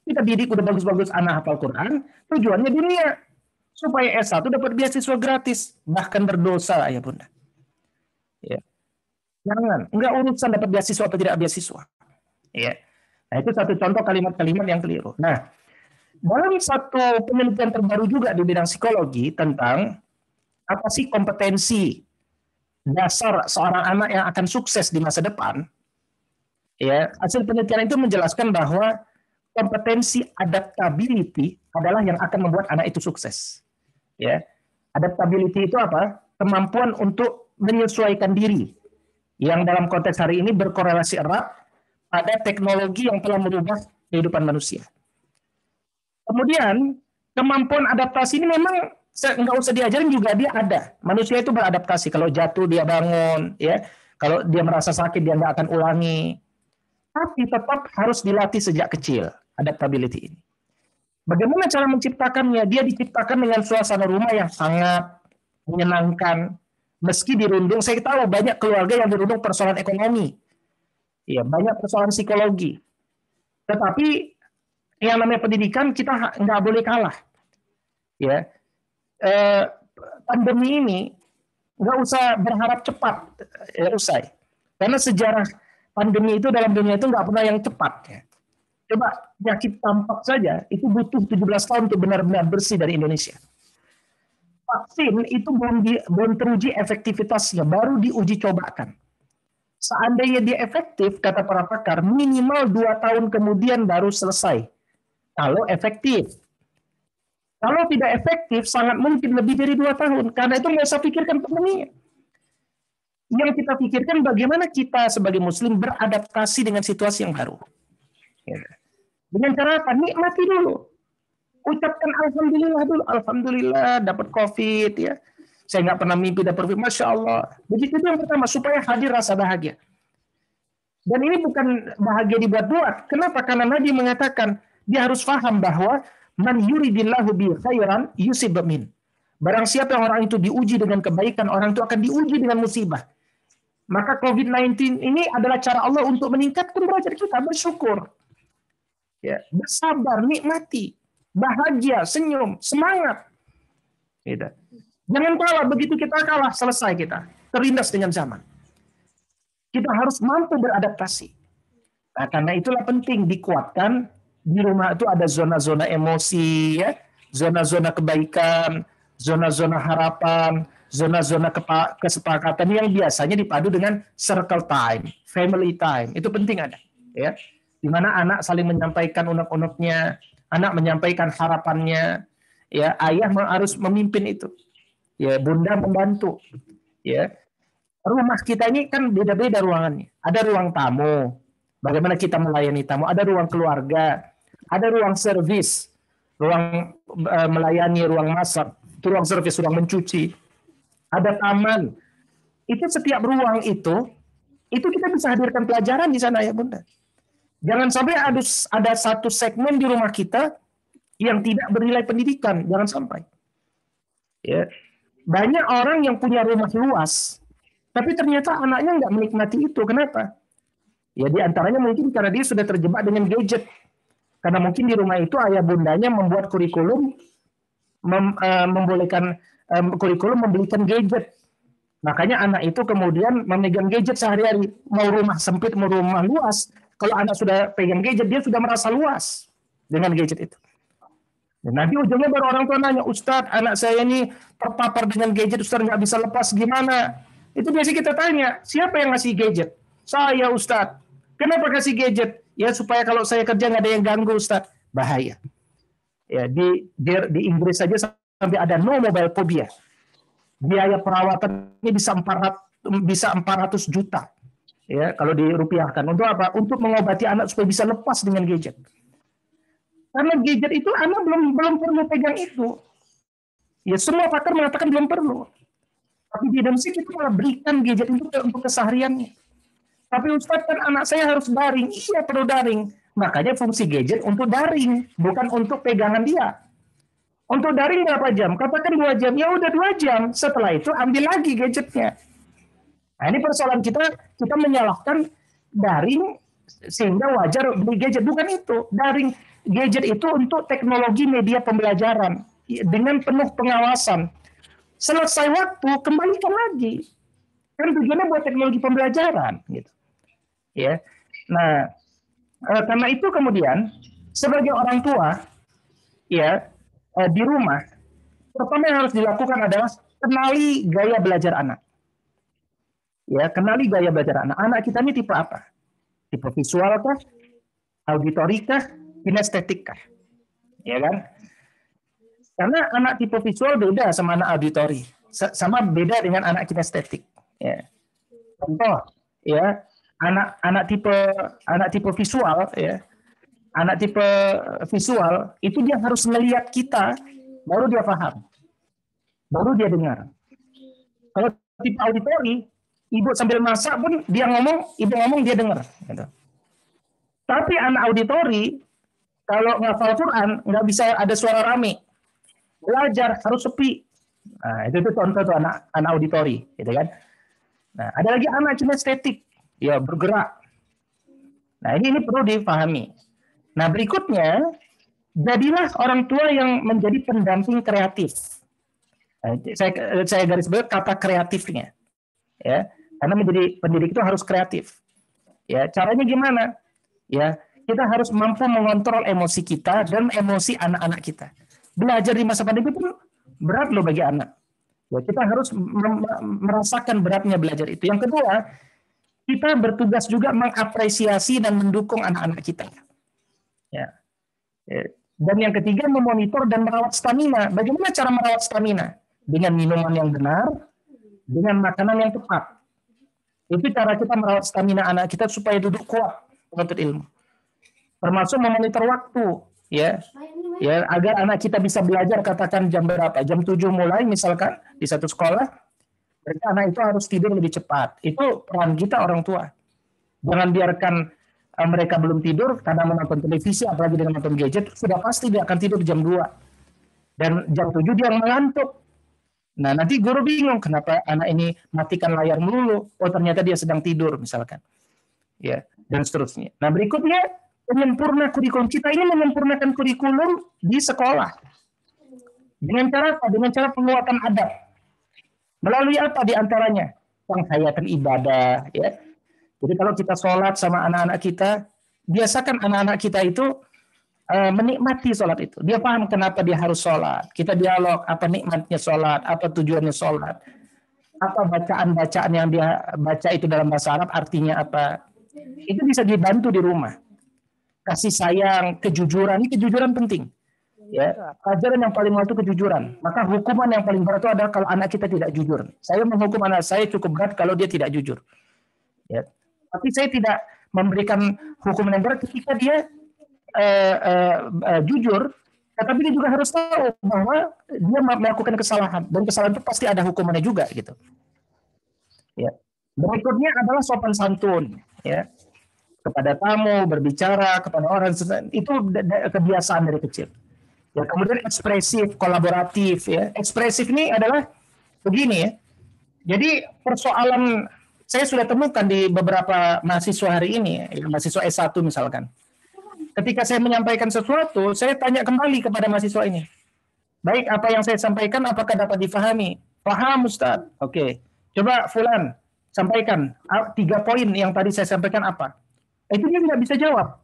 Kita didik udah bagus-bagus anak hafal Quran, tujuannya dunia. Supaya S1 dapat beasiswa gratis. Bahkan berdosa, ayah bunda. Ya. Jangan. Enggak urusan dapat beasiswa atau tidak beasiswa. Ya. Nah, itu satu contoh kalimat-kalimat yang keliru. Nah, dalam satu penelitian terbaru juga di bidang psikologi tentang apa sih kompetensi dasar seorang anak yang akan sukses di masa depan, ya, hasil penelitian itu menjelaskan bahwa kompetensi adaptability adalah yang akan membuat anak itu sukses. Ya, adaptability itu apa? Kemampuan untuk menyesuaikan diri, yang dalam konteks hari ini berkorelasi erat pada teknologi yang telah merubah kehidupan manusia. Kemudian kemampuan adaptasi ini memang nggak usah diajarin juga dia ada. Manusia itu beradaptasi. Kalau jatuh dia bangun, ya. Kalau dia merasa sakit dia nggak akan ulangi. Tapi tetap harus dilatih sejak kecil adaptability ini. Bagaimana cara menciptakannya? Dia diciptakan dengan suasana rumah yang sangat menyenangkan. Meski dirundung, saya tahu banyak keluarga yang dirundung persoalan ekonomi. Ya, banyak persoalan psikologi. Tetapi yang namanya pendidikan kita nggak boleh kalah. Ya, pandemi ini nggak usah berharap cepat usai. Karena sejarah pandemi itu dalam dunia itu nggak pernah yang cepat. Ya. Coba penyakit campak saja itu butuh 17 tahun untuk benar-benar bersih dari Indonesia. Vaksin itu belum teruji efektivitasnya, baru diuji cobakan. Seandainya dia efektif, kata para pakar, minimal 2 tahun kemudian baru selesai. Kalau efektif. Kalau tidak efektif, sangat mungkin lebih dari 2 tahun. Karena itu nggak usah pikirkan pandeminya. Yang kita pikirkan bagaimana kita sebagai Muslim beradaptasi dengan situasi yang baru. Dengan cara apa? Nikmati dulu. Ucapkan alhamdulillah dulu. Alhamdulillah dapat COVID ya. Saya nggak pernah mimpi dapat COVID. Masya Allah. Begitu itu yang pertama supaya hadir rasa bahagia. Dan ini bukan bahagia dibuat-buat. Kenapa? Karena Nabi mengatakan dia harus paham bahwa man yuridillahu bi khairan yusib min. Barang siapa yang orang itu diuji dengan kebaikan, orang itu akan diuji dengan musibah. Maka COVID-19 ini adalah cara Allah untuk meningkatkan derajat kita, bersyukur. Ya, bersabar, nikmati, bahagia, senyum, semangat. Gitu. Jangan kalah, begitu kita kalah, selesai kita. Terlindas dengan zaman. Kita harus mampu beradaptasi. Nah, karena itulah penting dikuatkan, di rumah itu ada zona-zona emosi, ya, zona-zona kebaikan, zona-zona harapan, zona-zona kesepakatan yang biasanya dipadu dengan circle time, family time. Itu penting ada. Ya. Di mana anak saling menyampaikan unek-uneknya, anak menyampaikan harapannya, ya ayah harus memimpin itu, ya bunda membantu, ya rumah kita ini kan beda-beda ruangannya, ada ruang tamu, bagaimana kita melayani tamu, ada ruang keluarga, ada ruang servis, ruang melayani, ruang masak, itu ruang servis, ruang mencuci, ada taman, itu setiap ruang itu kita bisa hadirkan pelajaran di sana ya bunda. Jangan sampai ada satu segmen di rumah kita yang tidak bernilai pendidikan, jangan sampai. Ya. Banyak orang yang punya rumah luas, tapi ternyata anaknya nggak menikmati itu. Kenapa? Ya di antaranya mungkin karena dia sudah terjebak dengan gadget. Karena mungkin di rumah itu ayah bundanya membuat kurikulum, membolehkan kurikulum membelikan gadget. Makanya anak itu kemudian memegang gadget sehari-hari. Mau rumah sempit, mau rumah luas. Kalau anak sudah pegang gadget, dia sudah merasa luas dengan gadget itu. Dan nanti ujungnya baru orang tua nanya, Ustadz, anak saya ini terpapar dengan gadget, Ustadz nggak bisa lepas gimana? Itu biasa kita tanya, siapa yang ngasih gadget? Saya Ustadz. Kenapa kasih gadget? Ya supaya kalau saya kerja nggak ada yang ganggu Ustadz. Bahaya. Ya di Inggris saja sampai ada no mobile phobia. Biaya perawatannya bisa 400 juta. Ya, kalau dirupiahkan. Untuk apa? Untuk mengobati anak supaya bisa lepas dengan gadget. Karena gadget itu anak belum perlu pegang itu. Ya semua pakar mengatakan belum perlu. Tapi di Indonesia kita malah berikan gadget itu untuk kesehariannya. Tapi Ustaz kan anak saya harus daring. Iya perlu daring. Makanya fungsi gadget untuk daring, bukan untuk pegangan dia. Untuk daring berapa jam? Katakan 2 jam. Ya udah 2 jam. Setelah itu ambil lagi gadgetnya. Nah, ini persoalan kita menyalahkan daring sehingga wajar beli gadget. Bukan itu. Daring gadget itu untuk teknologi media pembelajaran dengan penuh pengawasan. Selesai waktu kembalikan lagi. Kan tujuannya buat teknologi pembelajaran gitu. Ya. Nah, karena itu kemudian sebagai orang tua ya di rumah pertama yang harus dilakukan adalah kenali gaya belajar anak. Ya, kenali gaya belajar anak. Anak kita ini tipe apa? Tipe visual kah? Auditori kah? Kinestetik kah? Ya kan? Karena anak tipe visual beda sama anak auditori. Sama beda dengan anak kinestetik. Ya. Contoh, ya, anak tipe visual ya. anak tipe visual, itu dia harus ngelihat kita, baru dia paham, baru dia dengar. Kalau tipe auditori, ibu sambil masak pun dia ngomong, ibu ngomong dia dengar. Gitu. Tapi anak auditori, kalau ngafal Quran, nggak bisa ada suara rame. Belajar harus sepi. Nah, itu contoh tuh anak auditori, gitu kan. Nah, ada lagi anak kinestetik, ya bergerak. Nah, ini perlu dipahami. Nah, berikutnya, jadilah orang tua yang menjadi pendamping kreatif. Nah, saya garis bawahi kata kreatifnya, ya, karena menjadi pendidik itu harus kreatif. Ya, caranya gimana? Ya, kita harus mampu mengontrol emosi kita dan emosi anak-anak kita. Belajar di masa pandemi itu berat loh bagi anak. Ya, kita harus merasakan beratnya belajar itu. Yang kedua, kita bertugas juga mengapresiasi dan mendukung anak-anak kita. Ya. Dan yang ketiga, memonitor dan merawat stamina. Bagaimana cara merawat stamina? Dengan minuman yang benar, dengan makanan yang tepat. Itu cara kita merawat stamina anak kita supaya duduk kuat menuntut ilmu. Termasuk memonitor waktu, ya, agar anak kita bisa belajar katakan jam berapa, jam 7 mulai misalkan di satu sekolah, berarti anak itu harus tidur lebih cepat. Itu peran kita orang tua. Jangan biarkan mereka belum tidur karena menonton televisi, apalagi dengan menonton gadget, sudah pasti dia akan tidur jam 2. Dan jam 7 dia mengantuk. Nah, nanti guru bingung kenapa anak ini matikan layar melulu. Oh, ternyata dia sedang tidur misalkan. Ya, dan seterusnya. Nah, berikutnya penyempurna kurikulum. Kita ini menyempurnakan kurikulum di sekolah. Dengan cara apa? Dengan cara penguatan adab. Melalui apa di antaranya? Penghayatan ibadah, ya. Jadi kalau kita sholat sama anak-anak kita, biasakan anak-anak kita itu menikmati sholat itu. Dia paham kenapa dia harus sholat. Kita dialog apa nikmatnya sholat, apa tujuannya sholat, apa bacaan-bacaan yang dia baca itu dalam bahasa Arab artinya apa. Itu bisa dibantu di rumah. Kasih sayang, kejujuran, ini kejujuran penting. Ya, pelajaran yang paling mahal itu kejujuran. Maka hukuman yang paling berat itu adalah kalau anak kita tidak jujur. Saya menghukum anak saya cukup berat kalau dia tidak jujur. Ya. Tapi saya tidak memberikan hukuman yang berat ketika dia jujur, tetapi dia juga harus tahu bahwa dia melakukan kesalahan dan kesalahan itu pasti ada hukumannya juga gitu. Ya. Berikutnya adalah sopan santun, ya, kepada tamu, berbicara kepada orang, itu kebiasaan dari kecil. Ya, kemudian ekspresif, kolaboratif, ya. Ekspresif ini adalah begini ya. Jadi persoalan saya sudah temukan di beberapa mahasiswa hari ini, ya, mahasiswa S1 misalkan. Ketika saya menyampaikan sesuatu, saya tanya kembali kepada mahasiswa ini. Baik, apa yang saya sampaikan apakah dapat difahami? Paham, Ustaz? Oke. Coba Fulan, sampaikan 3 poin yang tadi saya sampaikan apa? Itu dia tidak bisa jawab.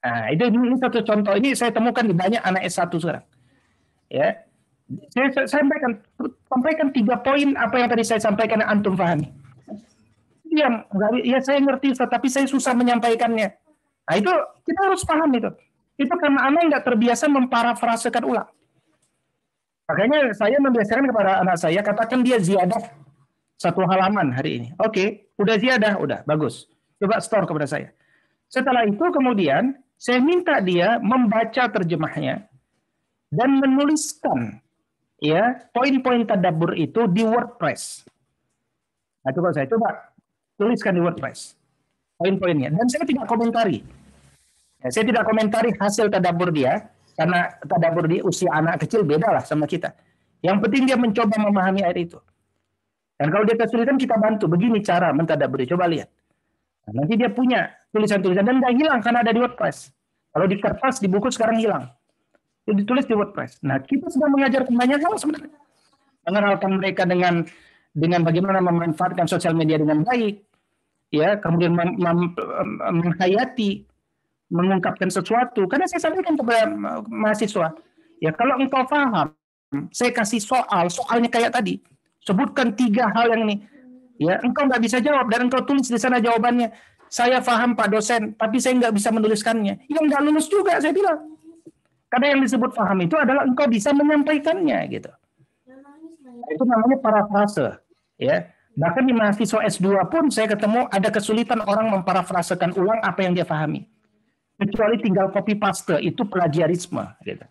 Nah, ini satu contoh. Ini saya temukan di banyak anak S1 sekarang. Ya. Saya sampaikan 3 poin apa yang tadi saya sampaikan yang antum pahami. Ya saya ngerti, tapi saya susah menyampaikannya. Nah, itu kita harus paham itu. Itu karena anak nggak terbiasa memparafrasekan ulang. Makanya saya membiasakan kepada anak saya, katakan dia ziyadah 1 halaman hari ini. Oke, udah ziyadah, udah, bagus. Coba store kepada saya. Setelah itu kemudian, saya minta dia membaca terjemahnya dan menuliskan ya poin-poin tadabbur itu di WordPress. Nah, coba saya tuliskan di WordPress poin-poinnya. Dan saya tidak komentari. Ya, saya tidak komentari hasil tadabbur dia, karena tadabbur di usia anak kecil beda lah sama kita. Yang penting dia mencoba memahami ayat itu. Dan kalau dia kesulitan, kita bantu. Begini cara mentadabbur, coba lihat. Nah, nanti dia punya tulisan-tulisan dan nggak hilang karena ada di WordPress. Kalau di kertas, di buku sekarang hilang. Itu ditulis di WordPress. Nah, kita sedang mengajarkan banyak hal sebenarnya. Mengenalkan mereka dengan bagaimana memanfaatkan sosial media dengan baik. Ya, kemudian menghayati, mengungkapkan sesuatu. Karena saya sampaikan kepada mahasiswa, ya kalau engkau paham, saya kasih soalnya kayak tadi, sebutkan 3 hal yang ini, ya engkau nggak bisa jawab dan engkau tulis di sana jawabannya. Saya paham Pak dosen, tapi saya nggak bisa menuliskannya. Yang nggak lulus juga saya bilang. Karena yang disebut paham itu adalah engkau bisa menyampaikannya gitu. Itu namanya parafrase, ya. Bahkan di mahasiswa S2 pun saya ketemu ada kesulitan orang memparafrasekan ulang apa yang dia pahami. kecuali tinggal copy paste, itu plagiarisme. Gitu.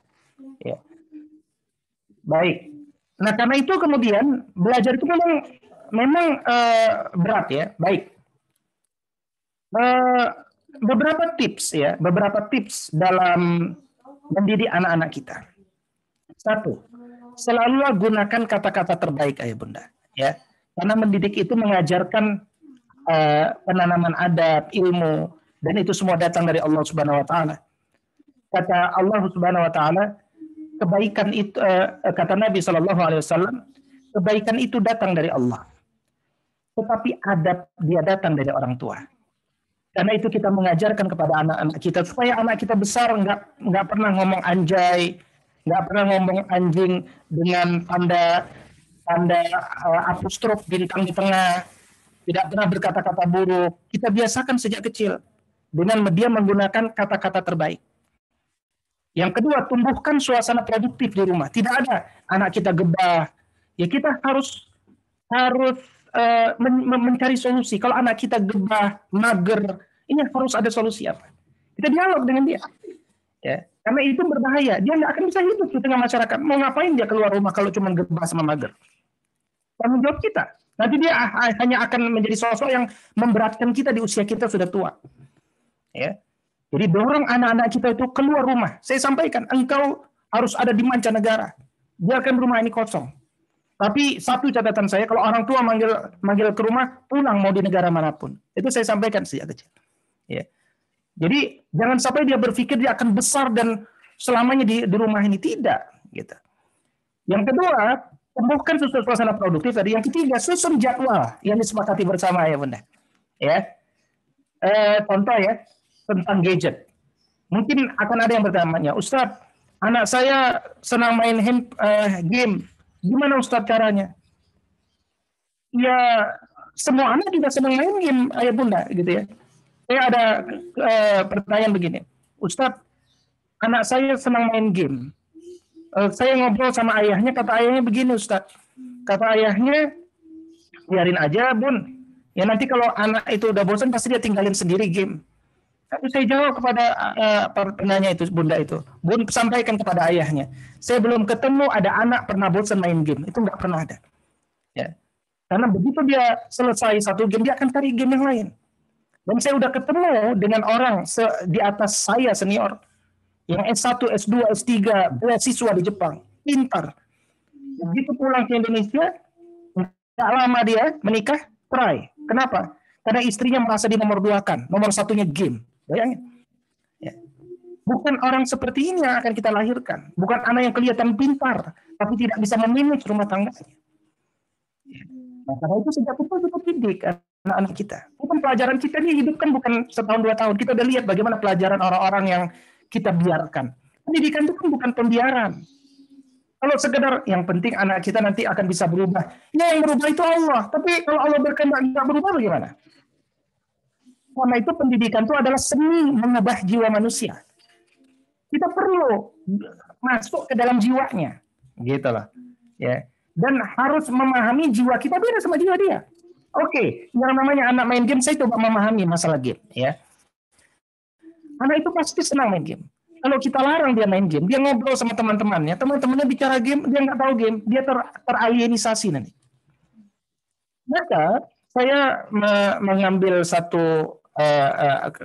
Ya. Baik. Nah karena itu kemudian belajar itu memang berat ya. Baik. Beberapa tips dalam mendidik anak-anak kita. Satu, selalulah gunakan kata-kata terbaik ayah bunda. Ya, karena mendidik itu mengajarkan penanaman adab, ilmu, dan itu semua datang dari Allah Subhanahu Wa Taala. Kata Allah Subhanahu Wa Taala, kebaikan itu kata Nabi Shallallahu Alaihi Wasallam, kebaikan itu datang dari Allah. Tetapi adab dia datang dari orang tua. Karena itu kita mengajarkan kepada anak-anak kita supaya anak kita besar nggak pernah ngomong anjay, nggak pernah ngomong anjing dengan tanda apostrof bintang di tengah, tidak pernah berkata-kata buruk. Kita biasakan sejak kecil dengan dia menggunakan kata-kata terbaik. Yang kedua, tumbuhkan suasana produktif di rumah. Tidak ada anak kita gebah. Ya kita harus mencari solusi. Kalau anak kita gebah, mager, ini harus ada solusi apa? Kita dialog dengan dia. Ya, karena itu berbahaya. Dia nggak akan bisa hidup di tengah masyarakat. Mau ngapain dia keluar rumah kalau cuma gebah sama mager? Tanggung jawab kita. Nanti dia hanya akan menjadi sosok yang memberatkan kita di usia kita sudah tua. Ya. Jadi dorong anak-anak kita itu keluar rumah. Saya sampaikan, engkau harus ada di mancanegara. Biarkan rumah ini kosong. Tapi satu catatan saya, kalau orang tua manggil ke rumah, pulang mau di negara manapun. Itu saya sampaikan sejak kecil. Ya. Jadi jangan sampai dia berpikir dia akan besar dan selamanya di rumah ini. Tidak. Gitu. Yang kedua, tumbuhkan suasana produktif. Tadi yang ketiga, susun jadwal yang disepakati bersama ya bunda. Ya. Contoh ya tentang gadget. Mungkin akan ada yang bertanya, Ustadz, anak saya senang main game. Gimana Ustadz caranya? Ya, semua anak juga senang main game, ayah bunda, gitu ya. Saya ada pertanyaan begini, Ustadz, anak saya senang main game. Saya ngobrol sama ayahnya, kata ayahnya begini, Ustadz. Kata ayahnya, biarin aja, Bun. Ya nanti kalau anak itu udah bosan, pasti dia tinggalin sendiri game. Tapi saya jawab kepada penanya itu, bunda itu. Bun sampaikan kepada ayahnya. Saya belum ketemu ada anak pernah bosan main game. Itu nggak pernah ada. Ya. Karena begitu dia selesai satu game, dia akan cari game yang lain. Dan saya udah ketemu dengan orang di atas saya senior. Yang S1, S2, S3, beasiswa di Jepang. Pintar. Begitu pulang ke Indonesia, nggak lama dia menikah, cerai. Kenapa? Karena istrinya merasa dinomorduakan. Nomor satunya game. Bayangin. Ya. Bukan orang seperti ini yang akan kita lahirkan. Bukan anak yang kelihatan pintar, tapi tidak bisa memanage rumah tangganya. Nah, karena itu sejak kecil kita didik anak-anak kita. Bukan pelajaran kita ini hidup kan bukan setahun 2 tahun. Kita udah lihat bagaimana pelajaran orang-orang yang kita biarkan. Pendidikan itu kan bukan pembiaran. Kalau sekedar yang penting anak kita nanti akan bisa berubah. Ya yang berubah itu Allah. Tapi kalau Allah berkehendak nggak berubah bagaimana? Karena itu pendidikan itu adalah seni mengubah jiwa manusia. Kita perlu masuk ke dalam jiwanya, gitu loh. Ya. Dan harus memahami jiwa kita beda sama jiwa dia. Oke, yang namanya anak main game, saya coba memahami masalah game. Ya. Anak itu pasti senang main game. Kalau kita larang dia main game, dia ngobrol sama teman-temannya, teman-temannya bicara game, dia nggak tahu game, dia teralienisasi nanti. Maka saya mengambil satu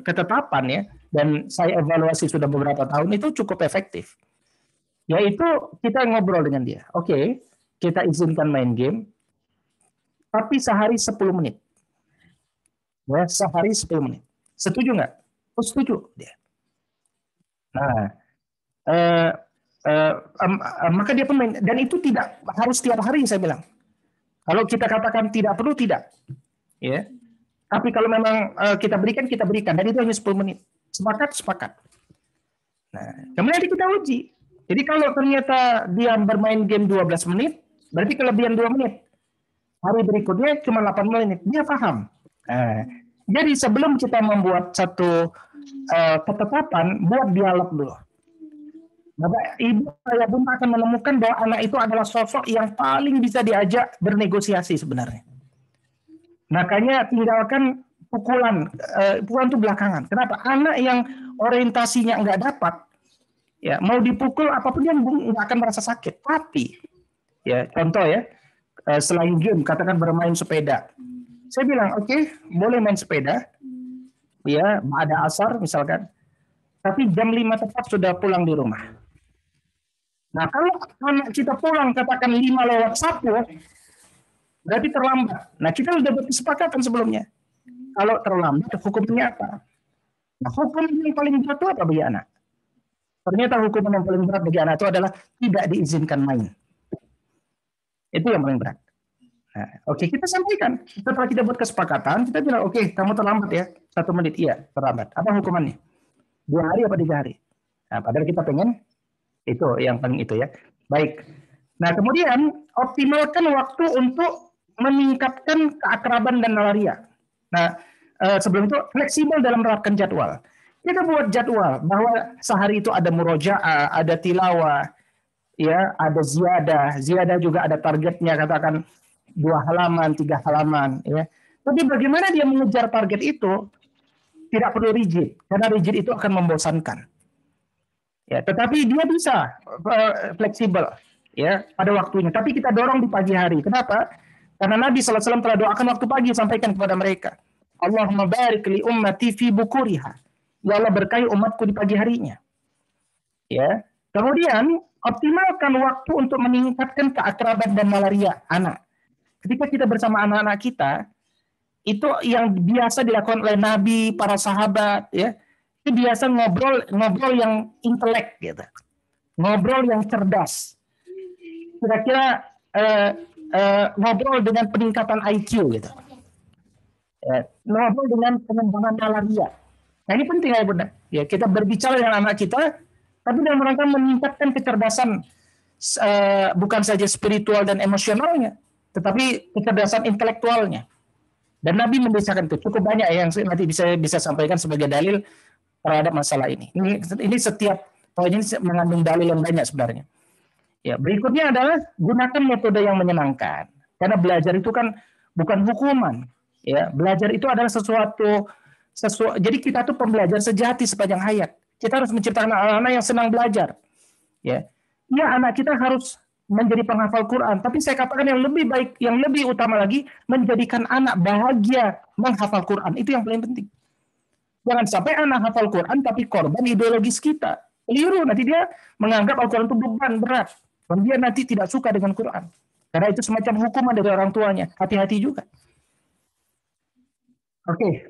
ketetapan ya, dan saya evaluasi sudah beberapa tahun, itu cukup efektif. Yaitu kita ngobrol dengan dia. Oke, kita izinkan main game, tapi sehari 10 menit. Ya, sehari 10 menit. Setuju nggak? Oh, setuju dia. Nah, maka dia pemain. Dan itu tidak harus setiap hari, saya bilang. Kalau kita katakan tidak perlu, tidak. Ya. Tapi kalau memang kita berikan. Dan itu hanya 10 menit. Sepakat. Nah, kemudian kita uji. Jadi kalau ternyata dia bermain game 12 menit, berarti kelebihan 2 menit. Hari berikutnya cuma 8 menit. Dia paham. Nah, jadi sebelum kita membuat satu ketetapan, buat dialog dulu. Bapak, Ibu, ayah, bunda akan menemukan bahwa anak itu adalah sosok yang paling bisa diajak bernegosiasi sebenarnya. Makanya tinggalkan pukulan. Pukulan itu belakangan. Kenapa? Anak yang orientasinya nggak dapat, ya mau dipukul apapun dia nggak akan merasa sakit. Tapi, ya contoh ya, selain game, katakan bermain sepeda. Saya bilang, oke, boleh main sepeda, ya, ada asar misalkan, tapi jam 5 tepat sudah pulang di rumah. Nah, kalau anak kita pulang katakan 5:01, berarti terlambat. Nah, kita sudah berkesepakatan sebelumnya. Kalau terlambat, hukumnya apa? Nah, hukum yang paling berat itu apa bagi anak? Ternyata hukuman yang paling berat bagi anak itu adalah tidak diizinkan main. Itu yang paling berat. Nah, oke, kita sampaikan. Setelah kita buat kesepakatan, kita bilang, oke, kamu terlambat ya. 1 menit, iya, terlambat. Apa hukumannya? 2 hari apa 3 hari? Nah, padahal kita pengen itu yang paling itu ya. Baik. Nah, kemudian optimalkan waktu untuk meningkatkan keakraban dan nalaria. Nah, sebelum itu fleksibel dalam menerapkan jadwal. Kita buat jadwal bahwa sehari itu ada murojaah, ada tilawah, ya, ada ziyadah. Ziyadah juga ada targetnya, katakan 2 halaman, 3 halaman, ya. Tapi bagaimana dia mengejar target itu? Tidak perlu rigid, karena rigid itu akan membosankan. Ya, tetapi dia bisa fleksibel ya pada waktunya. Tapi kita dorong di pagi hari. Kenapa? Karena Nabi SAW telah doakan waktu pagi, sampaikan kepada mereka. Allahumma barik li ummati fi bukuriha. Ya Allah, berkahi umatku di pagi harinya. Ya. Kemudian optimalkan waktu untuk meningkatkan keakraban dan nalaria anak. Ketika kita bersama anak-anak kita, itu yang biasa dilakukan oleh Nabi, para sahabat, ya. Itu biasa ngobrol yang intelek gitu. Ngobrol yang cerdas. Kira-kira ngobrol dengan peningkatan IQ gitu. Ngobrol dengan pengembangan nalaria. Nah, ini penting ya Bunda. Ya, kita berbicara dengan anak kita, tapi dalam rangka meningkatkan kecerdasan bukan saja spiritual dan emosionalnya, tetapi kecerdasan intelektualnya. Dan Nabi membiasakan itu cukup banyak yang nanti bisa sampaikan sebagai dalil terhadap masalah ini. Ini setiap poin ini mengandung dalil yang banyak sebenarnya. Ya, berikutnya adalah gunakan metode yang menyenangkan. Karena belajar itu kan bukan hukuman. Ya, belajar itu adalah sesuatu jadi kita tuh pembelajar sejati sepanjang hayat. Kita harus menciptakan anak-anak yang senang belajar. Ya, anak kita harus menjadi penghafal Quran. Tapi saya katakan yang lebih baik, yang lebih utama lagi, menjadikan anak bahagia menghafal Quran. Itu yang paling penting. Jangan sampai anak hafal Quran tapi korban ideologis kita. Keliru, nanti dia menganggap Al-Quran itu beban berat. Dan dia nanti tidak suka dengan Quran. Karena itu semacam hukuman dari orang tuanya. Hati-hati juga. Oke,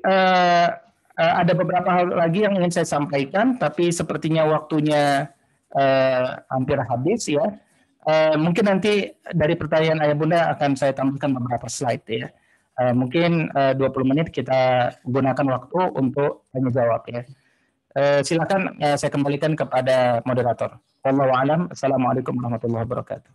ada beberapa hal lagi yang ingin saya sampaikan, tapi sepertinya waktunya hampir habis ya. Mungkin nanti dari pertanyaan Ayah Bunda akan saya tambahkan beberapa slide ya. Mungkin 20 menit kita gunakan waktu untuk tanya jawab ya. Silakan saya kembalikan kepada moderator. Wallahu a'lam. Assalamualaikum warahmatullahi wabarakatuh.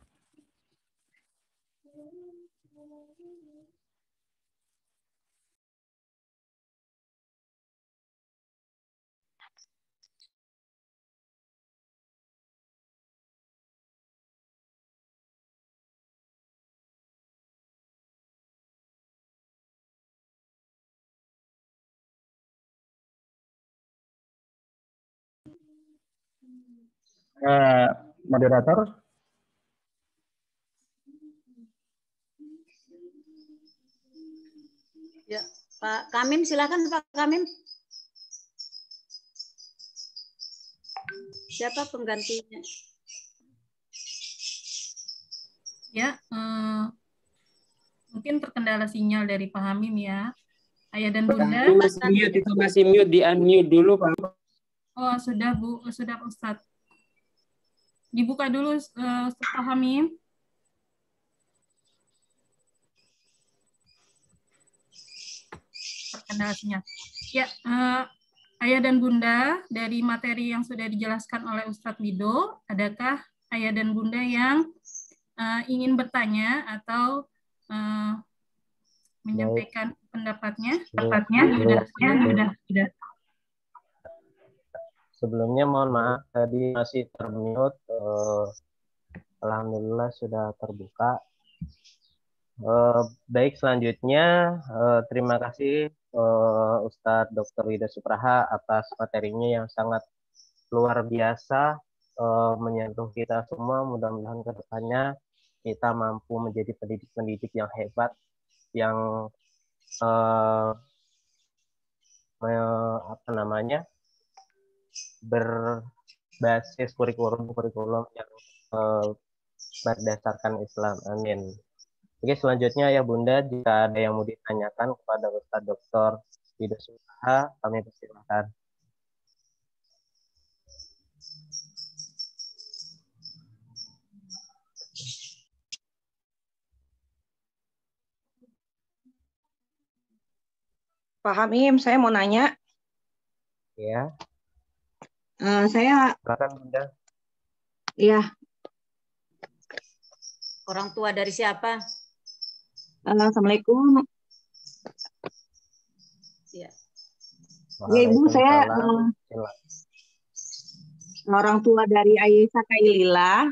Moderator. Ya, Pak Kamim, silakan Pak Kamim. Siapa penggantinya? Ya, mungkin terkendala sinyal dari Pak Hamim ya. Ayah dan Bunda. Masih mute, di unmute dulu Pak. Oh, sudah Bu, sudah Ustadz. Dibuka dulu Ustadz Pak Hamim. Terkendala sinyal. Ya, Ayah dan Bunda, dari materi yang sudah dijelaskan oleh Ustadz Wido, adakah Ayah dan Bunda yang ingin bertanya atau menyampaikan pendapatnya? Sudah. Sebelumnya mohon maaf tadi masih termute. Alhamdulillah sudah terbuka. Baik, selanjutnya terima kasih Ustadz Dr. Wida Supraha atas materinya yang sangat luar biasa, menyentuh kita semua. Mudah-mudahan ke depannya kita mampu menjadi pendidik-pendidik yang hebat, yang berbasis kurikulum yang berdasarkan Islam. Amin. Oke, selanjutnya ya Bunda, jika ada yang mau ditanyakan kepada Ustadz Dr. Wida Supraha, kami persilakan. Pak Hamim, saya mau nanya. Ya, Saya, silakan Bunda. ya, Orang tua dari siapa? Assalamualaikum. Ya. Ya, Ibu, saya Waalaikumsalam. Silakan. orang tua dari Aisyah Kailila.